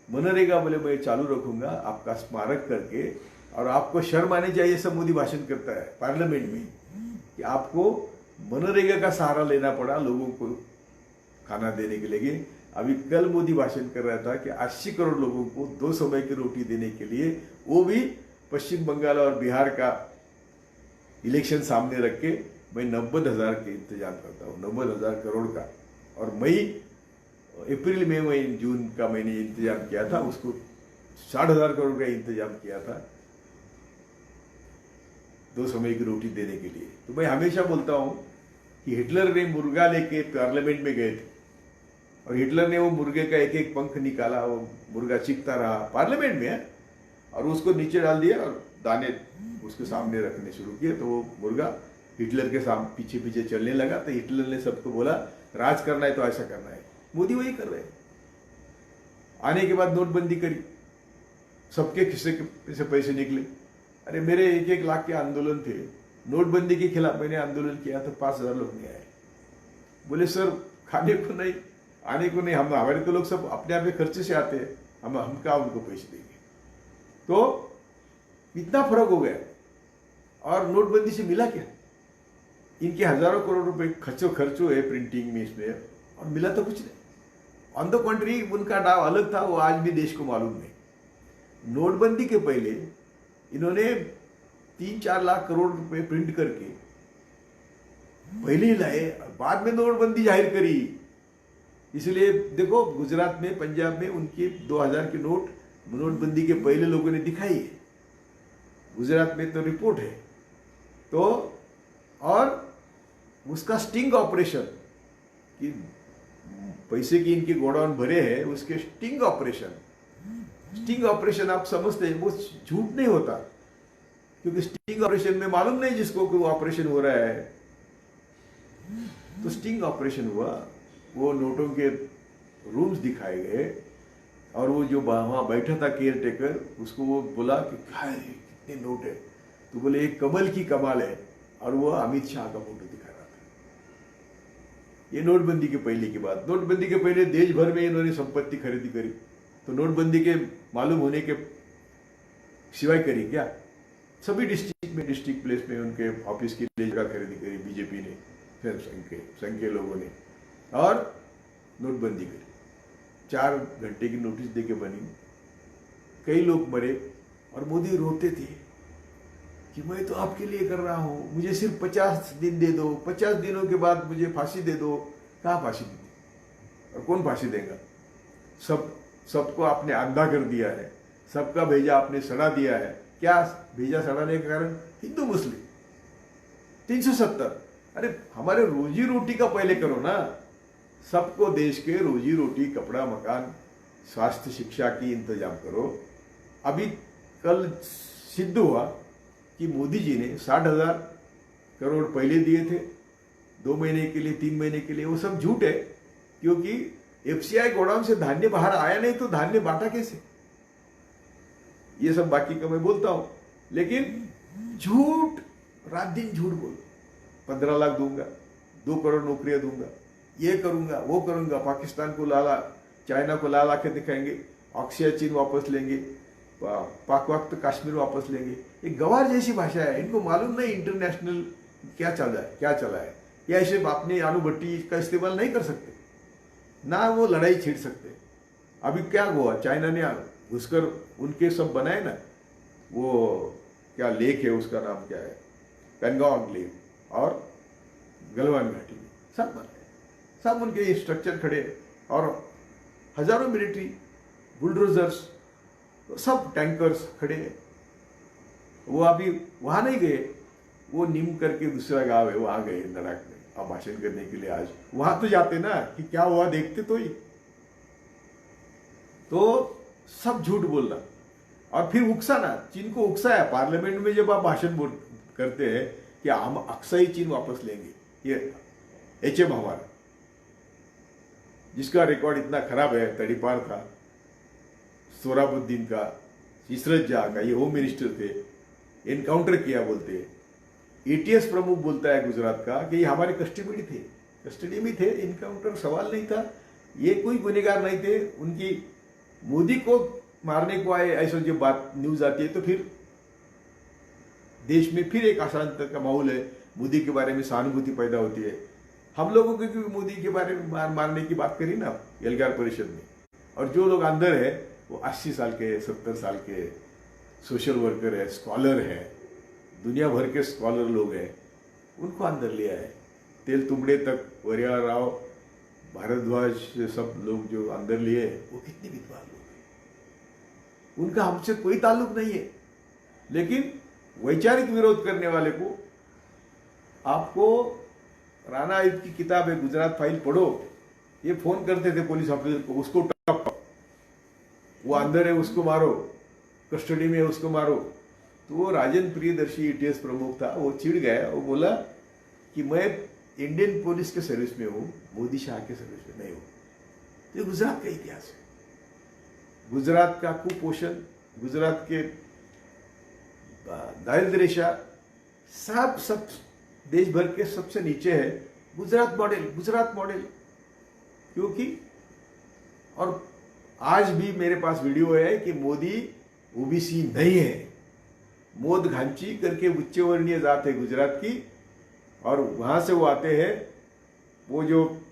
मनरेगा बोले मैं चालू रखूंगा आपका स्मारक करके, और आपको शर्म आनी चाहिए, सब मोदी भाषण करता है पार्लियामेंट में कि आपको मनरेगा का सहारा लेना पड़ा लोगों को खाना देने के लिए। अभी कल मोदी भाषण कर रहा था कि 80 करोड़ लोगों को 2 समय की रोटी देने के लिए, वो भी पश्चिम बंगाल और बिहार का इलेक्शन सामने रख के मैं 90,000 के इंतजाम करता हूँ, 90,000 करोड़ का। और अप्रैल में जून का मैंने इंतजाम किया था, उसको 60,000 करोड़ का इंतजाम किया था 2 समय की रोटी देने के लिए। तो मैं हमेशा बोलता हूं कि हिटलर ने मुर्गा लेके पार्लियामेंट में गए थे, और हिटलर ने वो मुर्गे का एक एक पंख निकाला, वो मुर्गा चीखता रहा पार्लियामेंट में, और उसको नीचे डाल दिया और दाने उसके सामने रखने शुरू किए। तो वो मुर्गा हिटलर के सामने पीछे पीछे चलने लगा। तो हिटलर ने सबको बोला राज करना है तो ऐसा करना है। मोदी वही कर रहे हैं। आने के बाद नोटबंदी करी, सबके खिस्से से पैसे निकले। अरे मेरे 1-1 लाख के आंदोलन थे, नोटबंदी के खिलाफ मैंने आंदोलन किया तो 5,000 लोग नहीं आए। बोले सर खाने को नहीं, आने को नहीं, हम हमारे तो लोग सब अपने आप खर्चे से आते हैं, हम क्या उनको पैसे देंगे। तो इतना फर्क हो गया। और नोटबंदी से मिला क्या? इनके हजारों करोड़ रुपए खर्च हुए प्रिंटिंग में इसमें, और मिला तो कुछ नहीं। ऑन द कॉन्ट्री उनका डाव अलग था, वो आज भी देश को मालूम नहीं। नोटबंदी के पहले इन्होंने 3-4 लाख करोड़ रुपए प्रिंट करके पहले ही लाए, बाद में नोटबंदी जाहिर करी। इसलिए देखो गुजरात में, पंजाब में उनके 2000 के नोट नोटबंदी के पहले लोगों ने दिखाई है, गुजरात में तो रिपोर्ट है। तो और उसका स्टिंग ऑपरेशन कि पैसे की इनके गोडाउन भरे हैं, उसके स्टिंग ऑपरेशन आप समझते हैं वो झूठ नहीं होता, क्योंकि स्टिंग ऑपरेशन में मालूम नहीं जिसको कि वो ऑपरेशन हो रहा है। तो स्टिंग ऑपरेशन हुआ, वो नोटों के रूम्स दिखाए गए, और वो जो वहां बैठा था केयर टेकर, उसको वो बोला कि क्या है कितने नोट है, तो बोले एक कमल की कमाल है, और वो अमित शाह का फोटो दिखा रहा था। ये नोटबंदी के पहले की बात। नोटबंदी के पहले देश भर में इन्होंने संपत्ति खरीदी करी, तो नोटबंदी के मालूम होने के सिवाय करी क्या? सभी डिस्ट्रिक्ट प्लेस में उनके ऑफिस की जगह खरीदी करी बीजेपी ने, फिर संघ के लोगों ने, और नोटबंदी करी। 4 घंटे की नोटिस देके बनी, कई लोग मरे, और मोदी रोते थे कि मैं तो आपके लिए कर रहा हूं, मुझे सिर्फ 50 दिन दे दो, 50 दिनों के बाद मुझे फांसी दे दो। कहाँ फांसी दी? और कौन फांसी देगा? सबको आपने अंधा कर दिया है, सबका भेजा आपने सड़ा दिया है। क्या भेजा सड़ाने का कारण? हिंदू मुस्लिम 370। अरे हमारे रोजी रोटी का पहले करो ना, सबको देश के रोजी रोटी, कपड़ा, मकान, स्वास्थ्य, शिक्षा की इंतजाम करो। अभी कल सिद्ध हुआ कि मोदी जी ने 60,000 करोड़ पहले दिए थे 2 महीने के लिए, 3 महीने के लिए। वो सब झूठ है, क्योंकि एफसीआई गोडाउन से धान्य बाहर आया नहीं, तो धान्य बांटा कैसे? ये सब बाकी का मैं बोलता हूं, लेकिन झूठ, रात दिन झूठ बोलो। 15 लाख दूंगा, 2 करोड़ नौकरियां दूंगा, ये करूंगा, वो करूंगा, पाकिस्तान को लाला, चाइना को लाला के दिखाएंगे, ऑक्सिया चीन वापस लेंगे, पाक वक्त कश्मीर वापस लेंगे। ये गवार जैसी भाषा है, इनको मालूम नहीं इंटरनेशनल क्या चला है। या ऐसे अपनी आलू भट्टी का इस्तेमाल नहीं कर सकते ना, वो लड़ाई छेड़ सकते। अभी क्या हुआ, चाइना ने घुसकर उनके सब बनाए ना, वो क्या लेक है, उसका नाम क्या है, पेंगोंग लेक, और गलवान घाटी में सब बनाए, सब उनके स्ट्रक्चर खड़े, और हजारों मिलिट्री बुलडोजर्स, सब टैंकर्स खड़े हैं। वो अभी वहां नहीं गए, वो निम करके दूसरा गांव है, वहां गए लद्दाख में अब भाषण करने के लिए। आज वहां तो जाते ना कि क्या हुआ देखते तो ही। तो सब झूठ बोलना, और फिर उकसाना, चीन को उकसाया पार्लियामेंट में। जब आप भाषण करते हैं कि हम अक्सर चीन वापस लेंगे, ये HM हमारा, जिसका रिकॉर्ड इतना खराब है, तड़ीपार था, सोहराबुद्दीन का, इशरत जहां का, ये होम मिनिस्टर थे, एनकाउंटर किया बोलते हैं। एटीएस प्रमुख बोलता है गुजरात का कि ये हमारे कस्टडी में थे, इनकाउंटर सवाल नहीं था, ये कोई गुनहगार नहीं थे, उनकी मोदी को मारने को आए, ऐसा जब बात न्यूज आती है तो फिर देश में फिर एक अशांति का माहौल है, मोदी के बारे में सहानुभूति पैदा होती है। हम लोगों को क्योंकि मोदी के बारे में मारने की बात करी ना एल्गार परिषद में, और जो लोग अंदर है वो 80 साल के 70 साल के सोशल वर्कर है, स्कॉलर है, दुनिया भर के स्कॉलर लोग हैं, उनको अंदर लिया है। तेल तुंबड़े तक, वरियाल राव, भारद्वाज, सब लोग जो अंदर लिए वो कितने विद्वान लोग हैं, उनका हमसे कोई ताल्लुक नहीं है। लेकिन वैचारिक विरोध करने वाले को, आपको राणा आयुब की किताब है गुजरात फाइल पढ़ो, ये फोन करते थे पुलिस ऑफिसर को, उसको टॉप, वो अंदर है उसको मारो, कस्टडी में है उसको मारो। तो वो राजन प्रियदर्शी एटीएस प्रमुख था, वो चिढ़ गया, वो बोला कि मैं इंडियन पुलिस के सर्विस में हूं, मोदी शाह के सर्विस में नहीं हूं। तो ये गुजरात का इतिहास है, गुजरात का कुपोषण, गुजरात के दारिद्र्य रेखा सब देश भर के सबसे नीचे है। गुजरात मॉडल क्योंकि, और आज भी मेरे पास वीडियो है कि मोदी ओबीसी नहीं है, मोद घांची करके उच्च वर्णीय जात है गुजरात की, और वहां से वो आते हैं, वो जो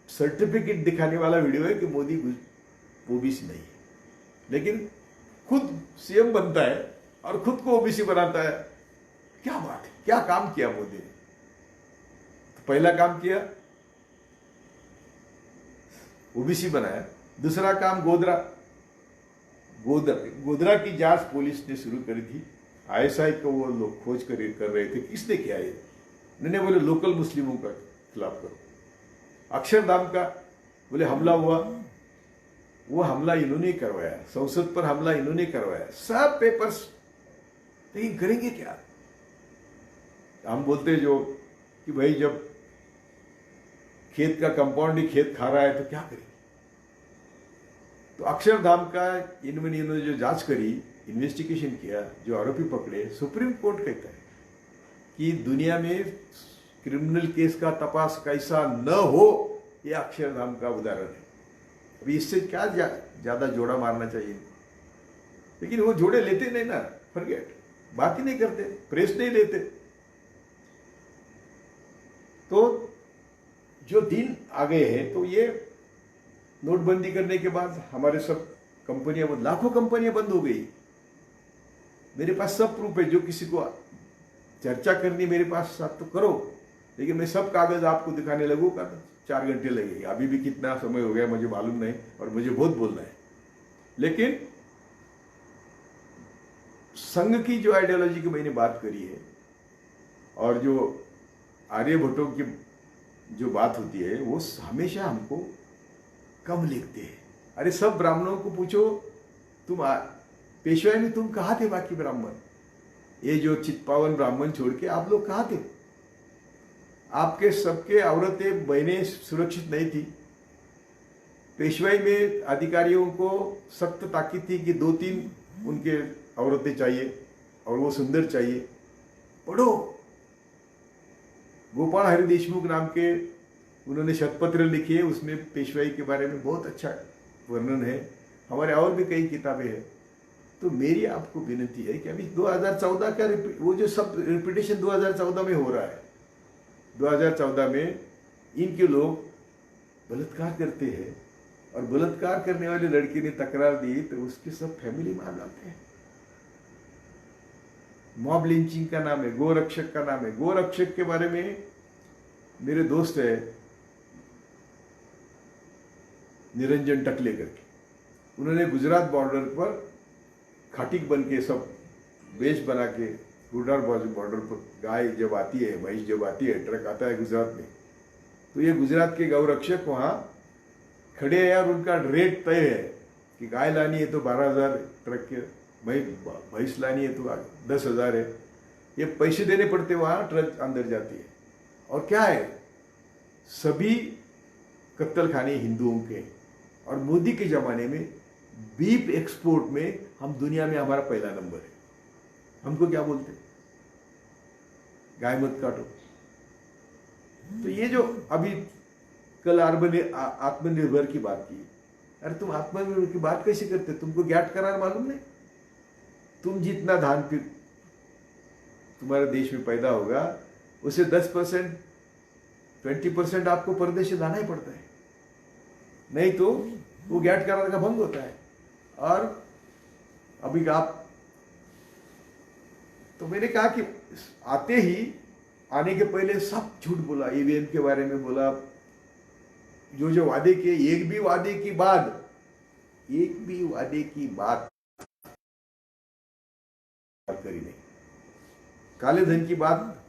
सर्टिफिकेट दिखाने वाला वीडियो है कि मोदी ओबीसी नहीं है, लेकिन खुद सीएम बनता है और खुद को ओबीसी बनाता है। क्या बात है, क्या काम किया मोदी ने? तो पहला काम किया ओबीसी बनाया, दूसरा काम गोधरा की जांच पुलिस ने शुरू करी थी। आईएसआई को वो लोग खोज कर रहे थे, किसने किया ये? उन्होंने बोले लोकल मुस्लिमों का खिलाफ करो। अक्षरधाम का बोले हमला हुआ, वो हमला इन्होंने करवाया, संसद पर हमला इन्होंने करवाया, सब पेपर्स। लेकिन करेंगे क्या? हम बोलते जो कि भाई जब खेत का कंपाउंड ही खेत खा रहा है तो क्या करें? तो अक्षरधाम का इन्होंने जो जांच करी, इन्वेस्टिगेशन किया, जो आरोपी पकड़े, सुप्रीम कोर्ट कहता है कि दुनिया में क्रिमिनल केस का तपास कैसा न हो, ये अक्षरधाम का उदाहरण है। अभी इससे क्या ज्यादा जोड़ा मारना चाहिए? लेकिन वो जोड़े लेते नहीं ना, फॉरगेट, बात ही नहीं करते, प्रेस नहीं लेते। तो जो दिन आ गए हैं, तो ये नोटबंदी करने के बाद हमारे सब कंपनियां, लाखों कंपनियां बंद हो गई। मेरे पास सब प्रूफ है, जो किसी को चर्चा करनी मेरे पास साथ तो करो, लेकिन मैं सब कागज आपको दिखाने लगूंगा तो 4 घंटे लगेंगे। अभी भी कितना समय हो गया मुझे मालूम नहीं, और मुझे बहुत बोलना है। लेकिन संघ की जो आइडियोलॉजी की मैंने बात करी है, और जो आर्यभट्टों की जो बात होती है, वो हमेशा हमको कम लिखते हैं। अरे सब ब्राह्मणों को पूछो, तुम पेशवाई में तुम कहाँ थे? बाकी ब्राह्मण, ये जो चित्पावन ब्राह्मण छोड़ के आप लोग कहाँ थे? आपके सबके औरतें बहनें सुरक्षित नहीं थी। पेशवाई में अधिकारियों को सख्त ताकीद थी कि 2-3 उनके औरतें चाहिए, और वो सुंदर चाहिए। पढ़ो, गोपाल हरि देशमुख नाम के उन्होंने शतपत्र लिखी है, उसमें पेशवाई के बारे में बहुत अच्छा वर्णन है। हमारे और भी कई किताबें हैं। तो मेरी आपको विनती है कि अभी 2014 का वो जो सब रिपीटेशन 2014 में हो रहा है, 2014 में इनके लोग बलात्कार करते हैं, और बलात्कार करने वाली लड़की ने तकरार दी तो उसके सब फैमिली मार डालते हैं। मॉब लिंचिंग का नाम है, गोरक्षक का नाम है। गोरक्षक के बारे में मेरे दोस्त है निरंजन टकले करके, उन्होंने गुजरात बॉर्डर पर खाटिक बन के सब वेश बना के, गुजरात बॉर्डर पर गाय जब आती है, भैंस जब आती है, ट्रक आता है गुजरात में, तो ये गुजरात के गौरक्षक वहाँ खड़े हैं, और उनका रेट तय है कि गाय लानी है तो 12,000 ट्रक के, भैंस लानी है तो 10,000 है। ये पैसे देने पड़ते, वहाँ ट्रक अंदर जाती है। और क्या है, सभी कत्ल खाने हिंदुओं के। और मोदी के ज़माने में बीफ एक्सपोर्ट में हम दुनिया में हमारा पहला नंबर है। हमको क्या बोलते? गाय मत काटो। तो ये जो अभी कल आत्मनिर्भर की बात की, अरे तुम आत्मनिर्भर की बात कैसे करते? तुमको गैट करार मालूम नहीं? तुम जितना धान फिर तुम्हारे देश में पैदा होगा उसे 10% 20% आपको परदेश से लाना ही पड़ता है, नहीं तो वो गैट करार का भंग होता है। और अभी आप, तो मैंने कहा कि आने के पहले सब झूठ बोला, ईवीएम के बारे में बोला, जो वादे किए, एक भी वादे की बात करी नहीं। काले धन की बात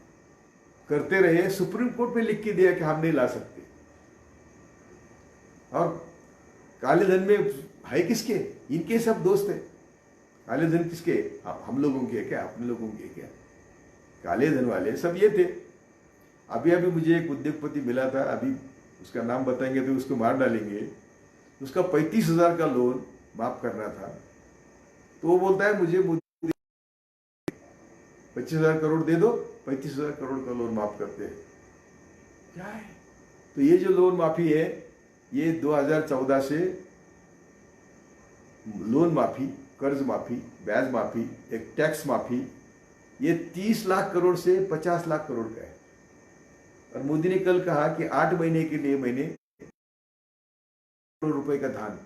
करते रहे, सुप्रीम कोर्ट में लिख के दिया कि हम नहीं ला सकते। और काले धन में है किसके? इनके सब दोस्त है। काले धन किसके? हम लोगों के क्या, अपने लोगों के क्या? काले धन वाले सब ये थे। अभी मुझे एक उद्योगपति मिला था, अभी उसका नाम बताएंगे तो उसको मार डालेंगे। उसका 35,000 का लोन माफ करना था, तो वो बोलता है मुझे 25,000 करोड़ दे दो, 35,000 करोड़ का लोन माफ करते हैं। क्या है? तो ये जो लोन माफी है, ये 2014 से लोन माफी, कर्ज माफी, ब्याज माफी, एक टैक्स माफी, ये 30 लाख करोड़ से 50 लाख करोड़ का है। और मोदी ने कल कहा कि 8 महीने के लिए मैंने करोड़ रुपए का धान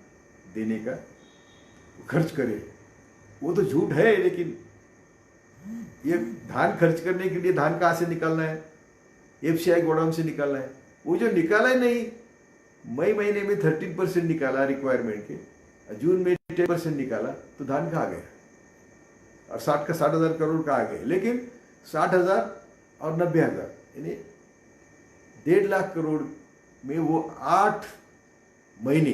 देने का खर्च करे। वो तो झूठ है, लेकिन ये धान खर्च करने के लिए धान कहां से निकालना है? एफसीआई गोडाउन से निकालना है। वो जो निकाला ही नहीं, मई महीने में 13% निकाला रिक्वायरमेंट के, जून में 10% निकाला, तो धान कहाँ गया? और 60,000 करोड़ कहाँ गए? लेकिन 60,000 और 90,000 यानी 1.5 लाख करोड़ में वो 8 महीने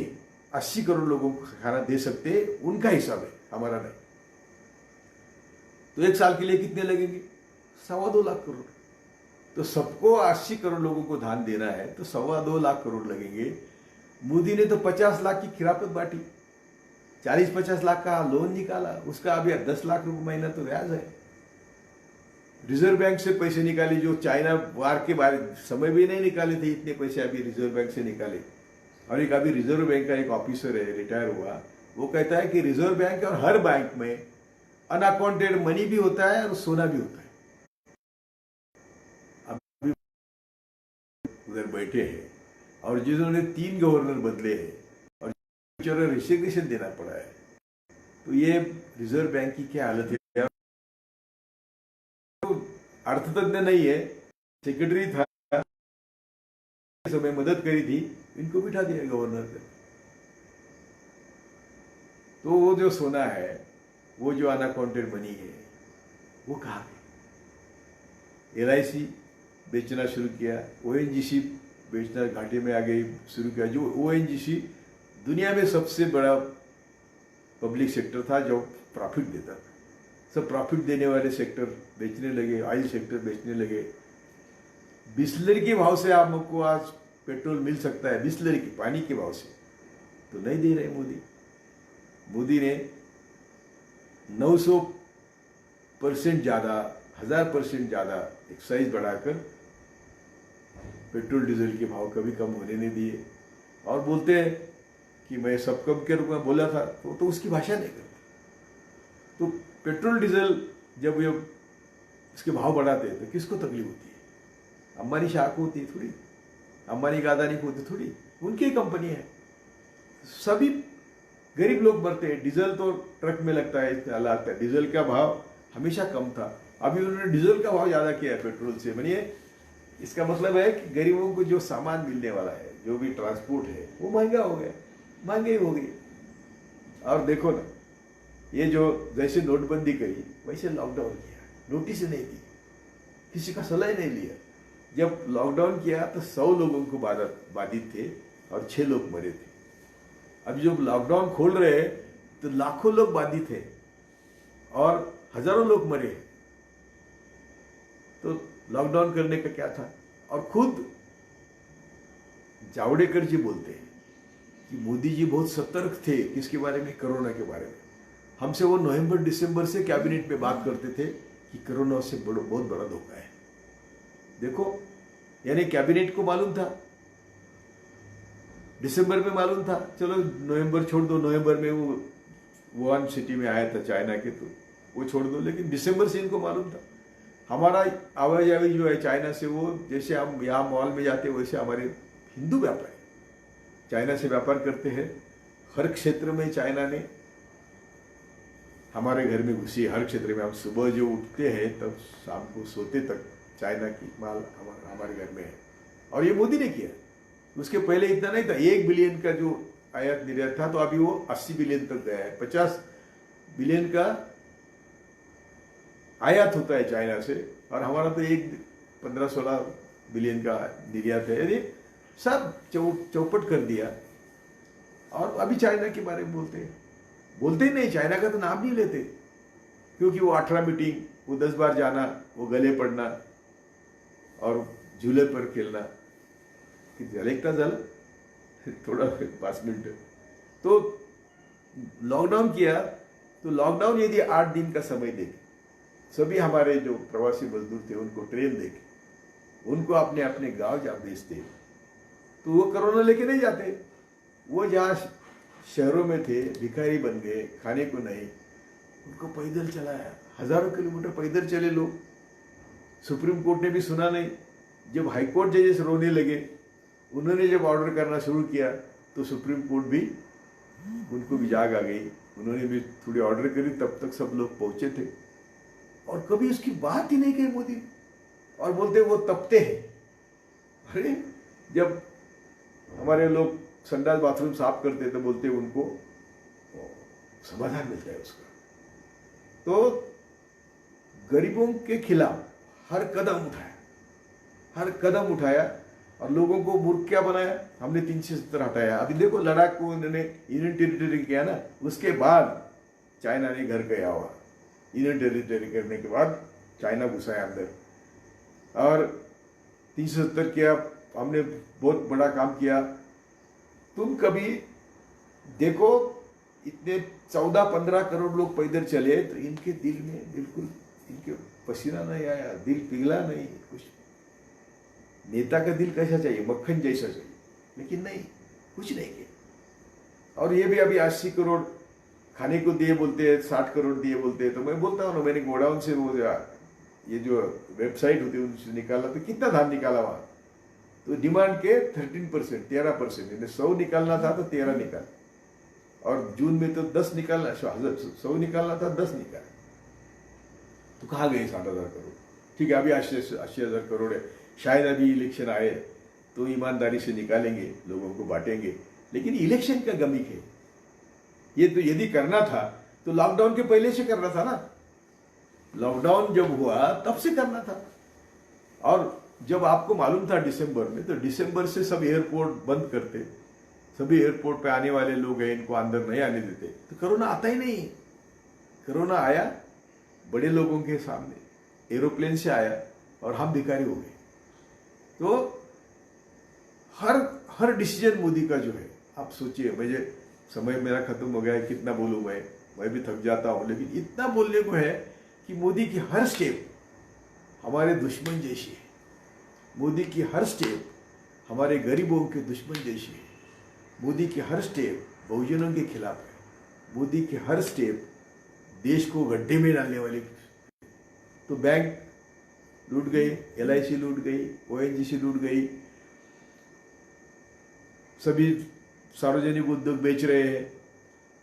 80 करोड़ लोगों को खाना दे सकते, उनका हिसाब है, हमारा नहीं। तो 1 साल के लिए कितने लगेंगे? 2.25 लाख करोड़। तो सबको 80 करोड़ लोगों को धान देना है तो 2.25 लाख करोड़ लगेंगे। मोदी ने तो 50 लाख की खिलाफत बांटी, 40-50 लाख का लोन निकाला, उसका अभी 10 लाख रुपए महीना तो ब्याज है। रिजर्व बैंक से पैसे निकाले, जो चाइना वार के बारे समय भी नहीं निकाले थे इतने पैसे, अभी रिजर्व बैंक से निकाले। और एक अभी रिजर्व बैंक का एक ऑफिसर है, रिटायर हुआ, वो कहता है कि रिजर्व बैंक और हर बैंक में अनअकाउंटेड मनी भी होता है और सोना भी होता है। अभी उधर बैठे हैं और जिन्होंने 3 गवर्नर बदले हैं और रिसिग्नेशन देना पड़ा है, तो ये रिजर्व बैंक की क्या हालत है? तो अर्थतज्ञ नहीं है, सेक्रेटरी था, समय मदद करी थी, इनको बिठा दिया गवर्नर का। तो वो जो सोना है, वो जो अनअकाउंटेड मनी है, वो कहाँ गई? LIC बेचना शुरू किया, ONGC बेचना घाटे में आ गई, शुरू किया। जो ONGC दुनिया में सबसे बड़ा पब्लिक सेक्टर था जो प्रॉफिट देता था, सब प्रॉफिट देने वाले सेक्टर बेचने लगे, ऑयल सेक्टर बेचने लगे। बिस्लरी के भाव से आपको आज पेट्रोल मिल सकता है, बिस्लरी के पानी के भाव से, तो नहीं दे रहे मोदी ने 900% ज्यादा, 1000% ज्यादा एक्साइज बढ़ाकर पेट्रोल डीजल के भाव कभी कम होने नहीं दिए। और बोलते हैं कि मैं सब कम के रूप में बोला था, तो उसकी भाषा नहीं करते। तो पेट्रोल डीजल जब ये इसके भाव बढ़ाते हैं तो किसको तकलीफ होती है? अंबानी शाह को होती है थोड़ी, अंबानी का अदानी को होती थोड़ी, उनकी कंपनी है। सभी गरीब लोग मरते हैं। डीजल तो ट्रक में लगता है, लगता है। डीजल का भाव हमेशा कम था, अभी उन्होंने डीजल का भाव ज्यादा किया है पेट्रोल से। मानिए इसका मतलब है कि गरीबों को जो सामान मिलने वाला है, जो भी ट्रांसपोर्ट है, वो महंगा हो गया, महंगाई हो गई। और देखो ना, ये जो जैसे नोटबंदी करी वैसे लॉकडाउन किया, नोटिस नहीं दी, किसी का सलाह नहीं लिया। जब लॉकडाउन किया तो 100 लोगों को बाधित थे और 6 लोग मरे थे। अब जब लॉकडाउन खोल रहे हैं तो लाखों लोग बाधित थे और हजारों लोग मरे। तो लॉकडाउन करने का क्या था? और खुद जावड़ेकर जी बोलते हैं कि मोदी जी बहुत सतर्क थे किसके बारे में? कोरोना के बारे में। हमसे वो नवंबर दिसंबर से कैबिनेट में बात करते थे कि कोरोना से बहुत बड़ा धोखा है, देखो, यानी कैबिनेट को मालूम था, दिसंबर में मालूम था, चलो नवंबर छोड़ दो, नवंबर में वो वुहान सिटी में आया था चाइना के, तो वो छोड़ दो, लेकिन दिसंबर से इनको मालूम था हमारा आवाजाही जो है चाइना से, वो जैसे हम यहाँ मॉल में जाते हैं वैसे हमारे हिंदू व्यापारी चाइना से व्यापार करते हैं। हर क्षेत्र में चाइना ने हमारे घर में घुसी, हर क्षेत्र में। हम सुबह जो उठते हैं तब शाम को सोते तक चाइना की माल हमारे घर में है, और ये मोदी ने किया। उसके पहले इतना नहीं था, 1 बिलियन का जो आयात निर्यात था, तो अभी वो 80 बिलियन तक गया है। 50 बिलियन का आयात होता है चाइना से, और हमारा तो 15-16 बिलियन का निर्यात है। यानी सब चौपट कर दिया। और अभी चाइना के बारे में बोलते ही नहीं, चाइना का तो नाम नहीं लेते, क्योंकि वो 18 मीटिंग, वो 10 बार जाना, वो गले पड़ना और झूले पर खेलना कि झालं थोड़ा 5 मिनट। तो लॉकडाउन किया, तो लॉकडाउन यदि 8 दिन का समय देखे, सभी हमारे जो प्रवासी मजदूर थे उनको ट्रेन देके, उनको अपने अपने गांव जहाँ भेजते, तो वो कोरोना लेके नहीं जाते। वो जहाँ शहरों में थे, भिखारी बन गए, खाने को नहीं, उनको पैदल चलाया, हजारों किलोमीटर पैदल चले लोग। सुप्रीम कोर्ट ने भी सुना नहीं। जब हाईकोर्ट जजेस रोने लगे, उन्होंने जब ऑर्डर करना शुरू किया, तो सुप्रीम कोर्ट भी उनको भी जाग आ गई, उन्होंने भी थोड़ी ऑर्डर करी, तब तक सब लोग पहुंचे थे। और कभी उसकी बात ही नहीं की मोदी, और बोलते वो तपते हैं। अरे जब हमारे लोग संडास बाथरूम साफ करते तो बोलते उनको समाधान मिलता है उसका। तो गरीबों के खिलाफ हर कदम उठाया और लोगों को मूर्ख क्या बनाया, हमने 370 हटाया। अभी देखो लद्दाख को उन्होंने यूनियन टेरिटरी किया ना, उसके बाद चाइना ने घर गया हुआ। यूनियन टेरिटरी करने के बाद चाइना घुसाया अंदर, और 370 किया, हमने बहुत बड़ा काम किया। तुम कभी देखो, इतने 14-15 करोड़ लोग पैदल चले, तो इनके दिल में बिल्कुल, इनके पसीना नहीं आया, दिल पिघला नहीं कुछ। नेता का दिल कैसा चाहिए, मक्खन जैसा चाहिए, लेकिन नहीं, कुछ नहीं किया। और ये भी अभी 80 करोड़ खाने को दिए बोलते हैं, 60 करोड़ दिए बोलते हैं। तो मैं बोलता हूँ ना, मैंने गोडाउन से वो ये जो वेबसाइट होती है उनसे निकाला, तो कितना धान निकाला वहाँ, तो डिमांड के 13%, 13%, 100 निकालना था तो 13 निकाल, और जून में तो 10 निकालना, 100 निकालना था 10 निकाल। तो कहाँ गए 60,000 करोड़? ठीक है, अभी 80,000 करोड़ है। शायद अभी इलेक्शन आए तो ईमानदारी से निकालेंगे, लोगों को बांटेंगे, लेकिन इलेक्शन का गमिक है। ये तो यदि करना था तो लॉकडाउन के पहले से करना था ना, लॉकडाउन जब हुआ तब से करना था। और जब आपको मालूम था दिसंबर में, तो दिसंबर से सब एयरपोर्ट बंद करते, सभी एयरपोर्ट पे आने वाले लोग हैं इनको अंदर नहीं आने देते, तो कोरोना आता ही नहीं। कोरोना आया बड़े लोगों के सामने, एरोप्लेन से आया, और हम भिखारी हो गए। तो हर डिसीजन मोदी का जो है, आप सोचिए, मुझे समय मेरा खत्म हो गया है, कितना बोलूं मैं भी थक जाता हूं, लेकिन इतना बोलने को है कि मोदी की हर स्टेप हमारे दुश्मन जैसी है। मोदी की हर स्टेप हमारे गरीबों के दुश्मन जैसी है। मोदी की हर स्टेप बहुजनों के खिलाफ है। मोदी की हर स्टेप देश को गड्ढे में डालने वाली। तो बैंक लूट गई, LIC लूट गई, ONGC लूट गई, सभी सार्वजनिक उद्योग बेच रहे हैं,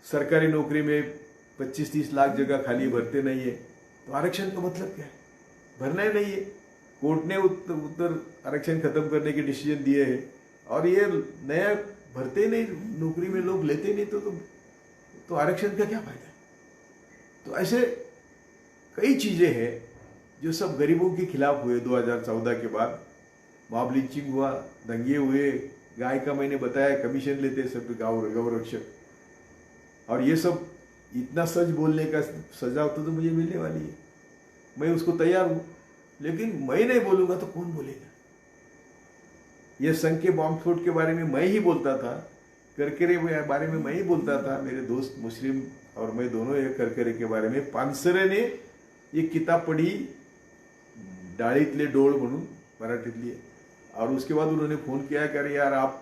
सरकारी नौकरी में 25-30 लाख जगह खाली भरते नहीं है। तो आरक्षण का मतलब क्या है? भरना ही नहीं है। कोर्ट ने उत्तर आरक्षण खत्म करने के डिसीजन दिए हैं, और ये नया भरते नहीं, नौकरी में लोग लेते नहीं, तो आरक्षण का क्या फायदा है? तो ऐसे कई चीजें हैं जो सब गरीबों के खिलाफ हुए। 2014 के बाद मॉब लिंचिंग हुआ, दंगे हुए, गाय का मैंने बताया कमीशन लेते सब गौ रक्षक, और ये सब इतना सच बोलने का सजा तो मुझे मिलने वाली है, मैं उसको तैयार हूं, लेकिन मैं नहीं बोलूंगा तो कौन बोलेगा? ये संघ के बॉम्ब स्फोट के बारे में मैं ही बोलता था, करकरे के बारे में मैं ही बोलता था, मेरे दोस्त मुस्लिम और मैं दोनों ये करकरे के बारे में, पानसरे ने ये किताब पढ़ी, डाळीतले डोळ म्हणून, मराठीतली है। और उसके बाद उन्होंने फ़ोन किया कि अरे यार आप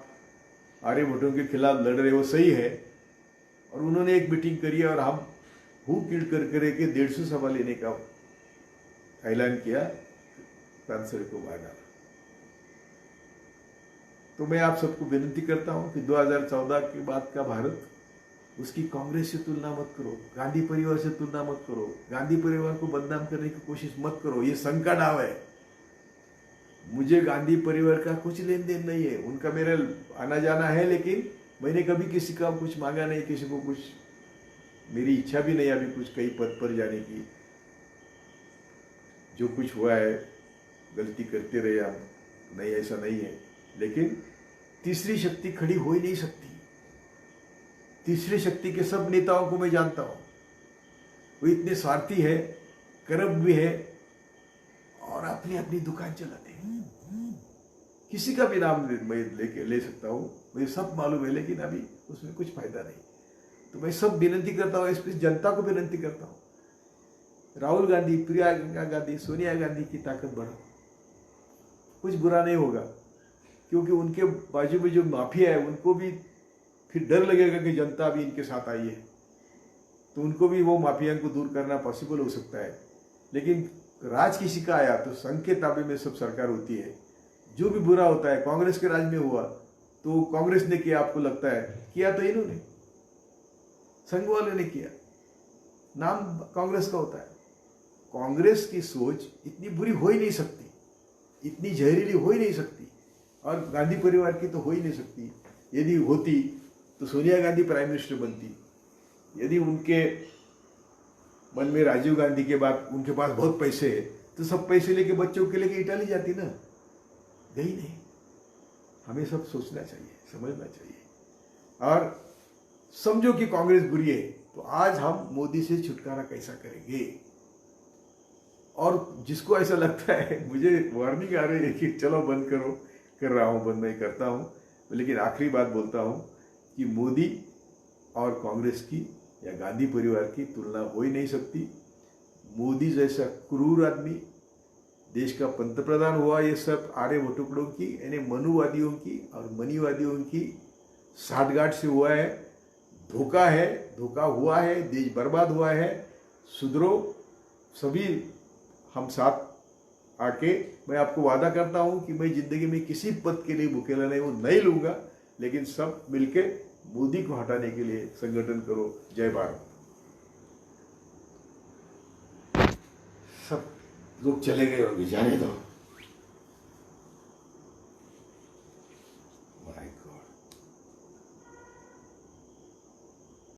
आर्यभट्टों के खिलाफ लड़ रहे हो, सही है। और उन्होंने एक मीटिंग करी और हम हु किल कर के 150 सभा लेने का ऐलान किया, सांसद को बाहर डाला। तो मैं आप सबको विनती करता हूं कि 2014 के बाद का भारत, उसकी कांग्रेस से तुलना मत करो, गांधी परिवार से तुलना मत करो, गांधी परिवार को बदनाम करने की कोशिश मत करो। ये संघ का डाव है। मुझे गांधी परिवार का कुछ लेन देन नहीं है, उनका मेरा आना जाना है, लेकिन मैंने कभी किसी का कुछ मांगा नहीं, किसी को कुछ, मेरी इच्छा भी नहीं अभी कुछ कई पद पर जाने की। जो कुछ हुआ है गलती करते रहे हम, नहीं ऐसा नहीं है, लेकिन तीसरी शक्ति खड़ी हो ही नहीं सकती। तीसरी शक्ति के सब नेताओं को मैं जानता हूं, वो इतने स्वार्थी है, करप्ट भी है और अपनी अपनी दुकान चलाते हैं। किसी का भी नाम मैं ले सकता हूं, मुझे सब मालूम है, लेकिन अभी उसमें कुछ फायदा नहीं। तो मैं सब विनती करता हूँ, इस जनता को विनती करता हूँ, राहुल गांधी, प्रियंका गांधी, सोनिया गांधी की ताकत बढ़ाओ। कुछ बुरा नहीं होगा, क्योंकि उनके बाजू में जो माफिया है उनको भी फिर डर लगेगा कि जनता भी इनके साथ आई है, तो उनको भी वो माफिया को दूर करना पॉसिबल हो सकता है। लेकिन राज किसी का आया तो संघ के ताबे में सब सरकार होती है। जो भी बुरा होता है, कांग्रेस के राज में हुआ तो कांग्रेस ने किया, आपको लगता है किया तो इन्होंने, संघ वाले ने किया, नाम कांग्रेस का होता है। कांग्रेस की सोच इतनी बुरी हो ही नहीं सकती, इतनी जहरीली हो ही नहीं सकती, और गांधी परिवार की तो हो ही नहीं सकती। यदि होती तो सोनिया गांधी प्राइम मिनिस्टर बनती। यदि उनके मन में राजीव गांधी के बाद उनके पास बहुत पैसे है, तो सब पैसे लेके बच्चों के लेके इटाली जाती ना, गई नहीं। हमें सब सोचना चाहिए, समझना चाहिए। और समझो कि कांग्रेस बुरी है, तो आज हम मोदी से छुटकारा कैसा करेंगे। और जिसको ऐसा लगता है, मुझे वार्निंग आ रही है कि चलो बंद करो, कर रहा हूं, बंद मैं करता हूं, लेकिन आखिरी बात बोलता हूं कि मोदी और कांग्रेस की या गांधी परिवार की तुलना हो ही नहीं सकती। मोदी जैसा क्रूर आदमी देश का पंतप्रधान हुआ, ये सब आर्यभट्टों की यानी मनुवादियों की और मनीवादियों की साठगांठ से हुआ है। धोखा है, धोखा हुआ है, देश बर्बाद हुआ है। सुधरो, सभी हम साथ आके, मैं आपको वादा करता हूं कि मैं जिंदगी में किसी पद के लिए मुकेला नहीं लूंगा, लेकिन सब मिलके मोदी को हटाने के लिए संगठन करो। जय भारत। सब लोग चले गए होंगे, जाने दो।